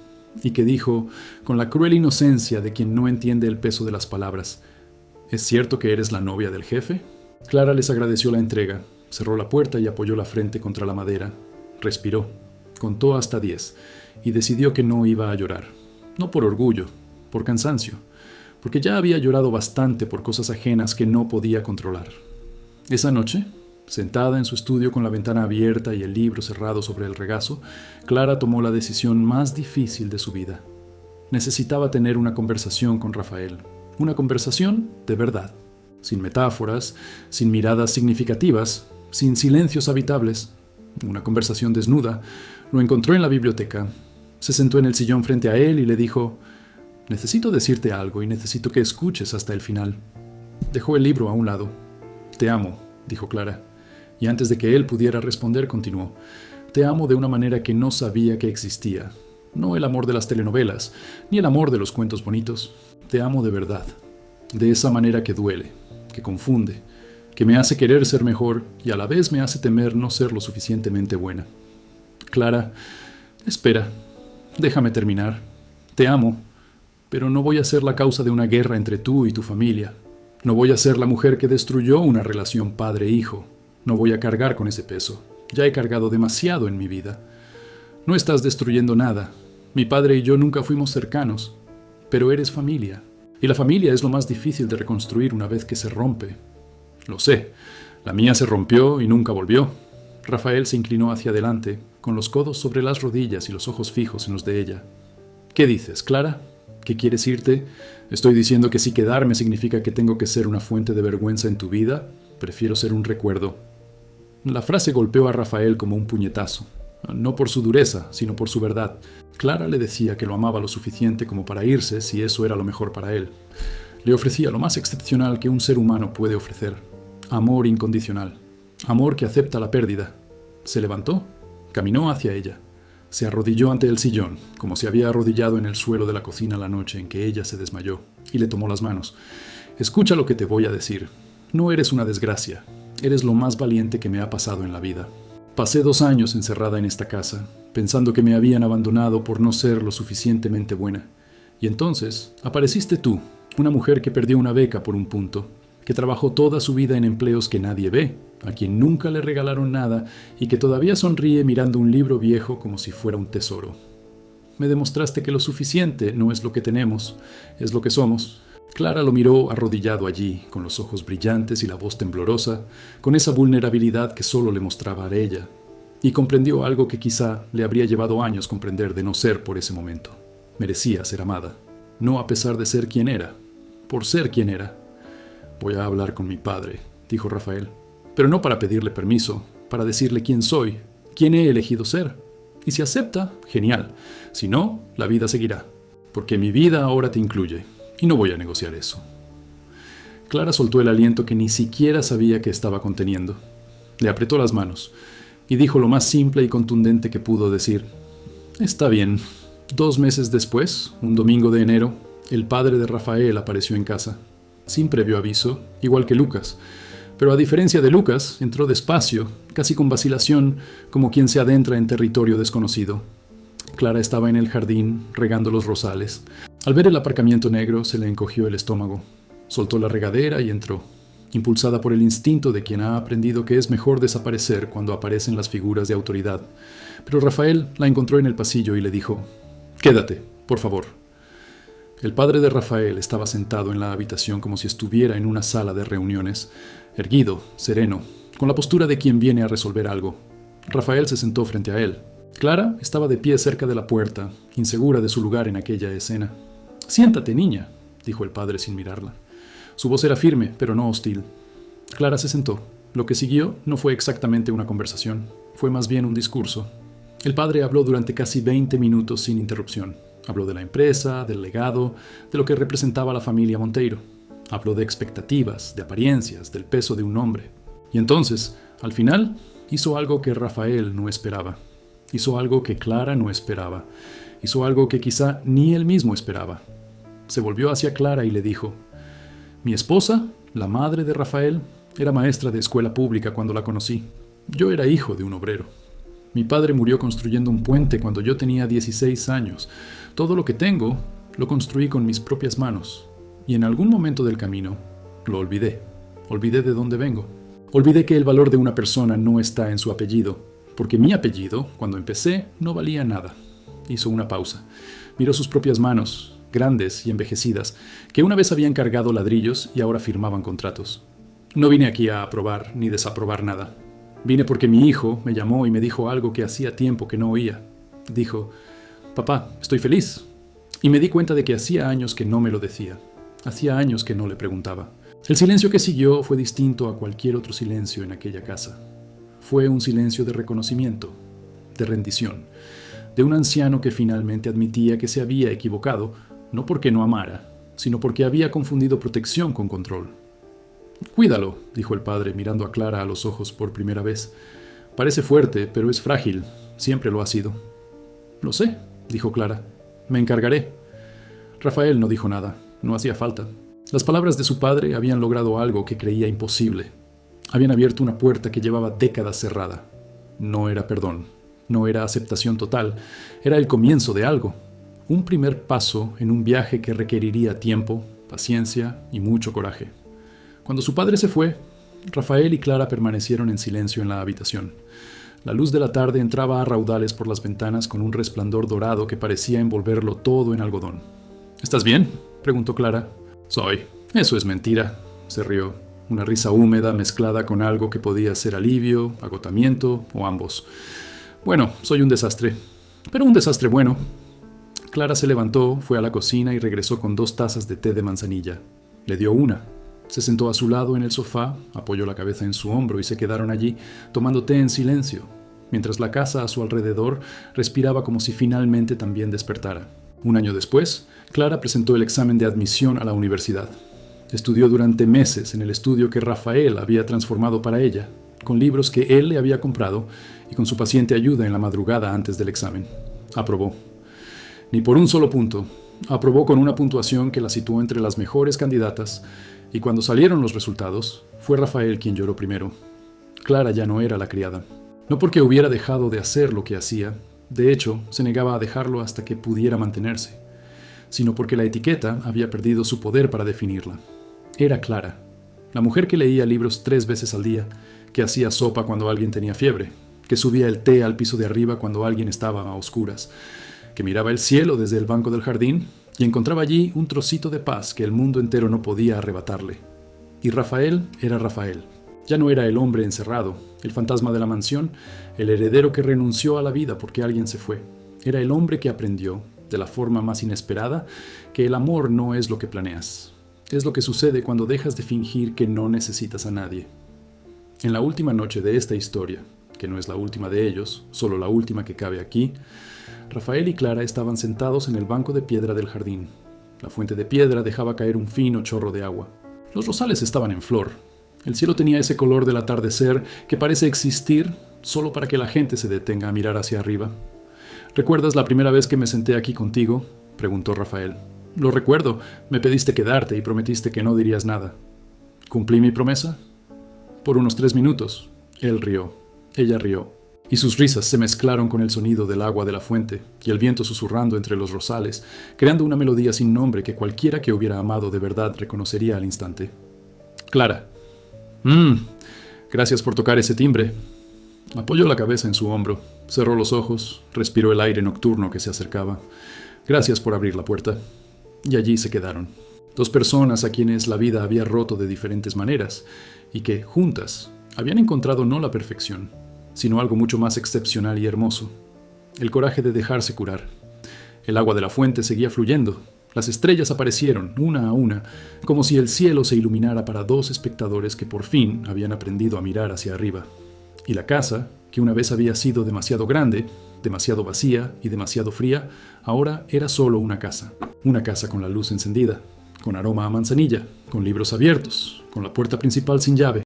y que dijo, con la cruel inocencia de quien no entiende el peso de las palabras, ¿es cierto que eres la novia del jefe? Clara les agradeció la entrega, cerró la puerta y apoyó la frente contra la madera. Respiró, contó hasta 10 y decidió que no iba a llorar. No por orgullo, por cansancio, porque ya había llorado bastante por cosas ajenas que no podía controlar. Esa noche, sentada en su estudio con la ventana abierta y el libro cerrado sobre el regazo, Clara tomó la decisión más difícil de su vida. Necesitaba tener una conversación con Rafael, una conversación de verdad, sin metáforas, sin miradas significativas, sin silencios habitables, una conversación desnuda. Lo encontró en la biblioteca, se sentó en el sillón frente a él y le dijo, necesito decirte algo y necesito que escuches hasta el final. Dejó el libro a un lado. Te amo, dijo Clara. Y antes de que él pudiera responder, continuó. Te amo de una manera que no sabía que existía. No el amor de las telenovelas, ni el amor de los cuentos bonitos. Te amo de verdad. De esa manera que duele, que confunde, que me hace querer ser mejor y a la vez me hace temer no ser lo suficientemente buena. Clara, espera, déjame terminar. Te amo, pero no voy a ser la causa de una guerra entre tú y tu familia. No voy a ser la mujer que destruyó una relación padre-hijo. No voy a cargar con ese peso. Ya he cargado demasiado en mi vida. No estás destruyendo nada. Mi padre y yo nunca fuimos cercanos. Pero eres familia. Y la familia es lo más difícil de reconstruir una vez que se rompe. Lo sé. La mía se rompió y nunca volvió. Rafael se inclinó hacia adelante, con los codos sobre las rodillas y los ojos fijos en los de ella. ¿Qué dices, Clara? ¿Qué quieres irte? ¿Estoy diciendo que si quedarme significa que tengo que ser una fuente de vergüenza en tu vida? Prefiero ser un recuerdo. La frase golpeó a Rafael como un puñetazo. No por su dureza, sino por su verdad. Clara le decía que lo amaba lo suficiente como para irse si eso era lo mejor para él. Le ofrecía lo más excepcional que un ser humano puede ofrecer. Amor incondicional. Amor que acepta la pérdida. Se levantó, caminó hacia ella. Se arrodilló ante el sillón, como se había arrodillado en el suelo de la cocina la noche en que ella se desmayó, y le tomó las manos. Escucha lo que te voy a decir. No eres una desgracia. Eres lo más valiente que me ha pasado en la vida. Pasé 2 años encerrada en esta casa, pensando que me habían abandonado por no ser lo suficientemente buena. Y entonces apareciste tú, una mujer que perdió una beca por un punto, que trabajó toda su vida en empleos que nadie ve, a quien nunca le regalaron nada y que todavía sonríe mirando un libro viejo como si fuera un tesoro. Me demostraste que lo suficiente no es lo que tenemos, es lo que somos. Clara lo miró arrodillado allí, con los ojos brillantes y la voz temblorosa, con esa vulnerabilidad que solo le mostraba a ella, y comprendió algo que quizá le habría llevado años comprender de no ser por ese momento. Merecía ser amada, no a pesar de ser quien era, por ser quien era. Voy a hablar con mi padre, dijo Rafael, pero no para pedirle permiso, para decirle quién soy, quién he elegido ser. Y si acepta, genial. Si no, la vida seguirá, porque mi vida ahora te incluye. Y no voy a negociar eso. Clara soltó el aliento que ni siquiera sabía que estaba conteniendo. Le apretó las manos y dijo lo más simple y contundente que pudo decir. Está bien. 2 meses después, un domingo de enero, el padre de Rafael apareció en casa, sin previo aviso, igual que Lucas. Pero a diferencia de Lucas, entró despacio, casi con vacilación, como quien se adentra en territorio desconocido. Clara estaba en el jardín, regando los rosales. Al ver el aparcamiento negro, se le encogió el estómago. Soltó la regadera y entró, impulsada por el instinto de quien ha aprendido que es mejor desaparecer cuando aparecen las figuras de autoridad. Pero Rafael la encontró en el pasillo y le dijo, «Quédate, por favor». El padre de Rafael estaba sentado en la habitación como si estuviera en una sala de reuniones, erguido, sereno, con la postura de quien viene a resolver algo. Rafael se sentó frente a él. Clara estaba de pie cerca de la puerta, insegura de su lugar en aquella escena. «Siéntate, niña», dijo el padre sin mirarla. Su voz era firme, pero no hostil. Clara se sentó. Lo que siguió no fue exactamente una conversación, fue más bien un discurso. El padre habló durante casi 20 minutos sin interrupción. Habló de la empresa, del legado, de lo que representaba la familia Monteiro. Habló de expectativas, de apariencias, del peso de un hombre. Y entonces, al final, hizo algo que Rafael no esperaba. Hizo algo que Clara no esperaba. Hizo algo que quizá ni él mismo esperaba. Se volvió hacia Clara y le dijo: «Mi esposa, la madre de Rafael, era maestra de escuela pública cuando la conocí. Yo era hijo de un obrero. Mi padre murió construyendo un puente cuando yo tenía 16 años. Todo lo que tengo lo construí con mis propias manos. Y en algún momento del camino lo olvidé. Olvidé de dónde vengo. Olvidé que el valor de una persona no está en su apellido, porque mi apellido, cuando empecé, no valía nada». Hizo una pausa. Miró sus propias manos, grandes y envejecidas, que una vez habían cargado ladrillos y ahora firmaban contratos. «No vine aquí a aprobar ni desaprobar nada. Vine porque mi hijo me llamó y me dijo algo que hacía tiempo que no oía. Dijo: «Papá, estoy feliz». Y me di cuenta de que hacía años que no me lo decía. Hacía años que no le preguntaba. El silencio que siguió fue distinto a cualquier otro silencio en aquella casa. Fue un silencio de reconocimiento, de rendición, de un anciano que finalmente admitía que se había equivocado, no porque no amara, sino porque había confundido protección con control. «Cuídalo», dijo el padre, mirando a Clara a los ojos por primera vez. «Parece fuerte, pero es frágil. Siempre lo ha sido». «Lo sé», dijo Clara. «Me encargaré». Rafael no dijo nada. No hacía falta. Las palabras de su padre habían logrado algo que creía imposible. Habían abierto una puerta que llevaba décadas cerrada. No era perdón. No era aceptación total. Era el comienzo de algo. Un primer paso en un viaje que requeriría tiempo, paciencia y mucho coraje. Cuando su padre se fue, Rafael y Clara permanecieron en silencio en la habitación. La luz de la tarde entraba a raudales por las ventanas con un resplandor dorado que parecía envolverlo todo en algodón. «¿Estás bien?», preguntó Clara. «Soy». «Eso es mentira», se rió. Una risa húmeda mezclada con algo que podía ser alivio, agotamiento o ambos. «Bueno, soy un desastre, pero un desastre bueno». Clara se levantó, fue a la cocina y regresó con 2 tazas de té de manzanilla. Le dio una. Se sentó a su lado en el sofá, apoyó la cabeza en su hombro y se quedaron allí, tomando té en silencio, mientras la casa a su alrededor respiraba como si finalmente también despertara. Un año después, Clara presentó el examen de admisión a la universidad. Estudió durante meses en el estudio que Rafael había transformado para ella, con libros que él le había comprado y con su paciente ayuda en la madrugada antes del examen. Aprobó. Ni por un solo punto. Aprobó con una puntuación que la situó entre las mejores candidatas, y cuando salieron los resultados, fue Rafael quien lloró primero. Clara ya no era la criada. No porque hubiera dejado de hacer lo que hacía, de hecho, se negaba a dejarlo hasta que pudiera mantenerse, sino porque la etiqueta había perdido su poder para definirla. Era Clara, la mujer que leía libros 3 veces al día, que hacía sopa cuando alguien tenía fiebre, que subía el té al piso de arriba cuando alguien estaba a oscuras, que miraba el cielo desde el banco del jardín y encontraba allí un trocito de paz que el mundo entero no podía arrebatarle. Y Rafael era Rafael. Ya no era el hombre encerrado, el fantasma de la mansión, el heredero que renunció a la vida porque alguien se fue. Era el hombre que aprendió, de la forma más inesperada, que el amor no es lo que planeas. Es lo que sucede cuando dejas de fingir que no necesitas a nadie. En la última noche de esta historia, que no es la última de ellos, solo la última que cabe aquí, Rafael y Clara estaban sentados en el banco de piedra del jardín. La fuente de piedra dejaba caer un fino chorro de agua. Los rosales estaban en flor. El cielo tenía ese color del atardecer que parece existir solo para que la gente se detenga a mirar hacia arriba. «¿Recuerdas la primera vez que me senté aquí contigo?», preguntó Rafael. «Lo recuerdo. Me pediste quedarte y prometiste que no dirías nada». «¿Cumplí mi promesa?». Por unos 3 minutos. Él rió. Ella rió. Y sus risas se mezclaron con el sonido del agua de la fuente y el viento susurrando entre los rosales, creando una melodía sin nombre que cualquiera que hubiera amado de verdad reconocería al instante. «Clara». Gracias por tocar ese timbre». Apoyó la cabeza en su hombro, cerró los ojos, respiró el aire nocturno que se acercaba. «Gracias por abrir la puerta». Y allí se quedaron. 2 personas a quienes la vida había roto de diferentes maneras y que, juntas, habían encontrado no la perfección, sino algo mucho más excepcional y hermoso. El coraje de dejarse curar. El agua de la fuente seguía fluyendo. Las estrellas aparecieron, una a una, como si el cielo se iluminara para dos espectadores que por fin habían aprendido a mirar hacia arriba. Y la casa, que una vez había sido demasiado grande, demasiado vacía y demasiado fría, ahora era solo una casa. Una casa con la luz encendida, con aroma a manzanilla, con libros abiertos, con la puerta principal sin llave,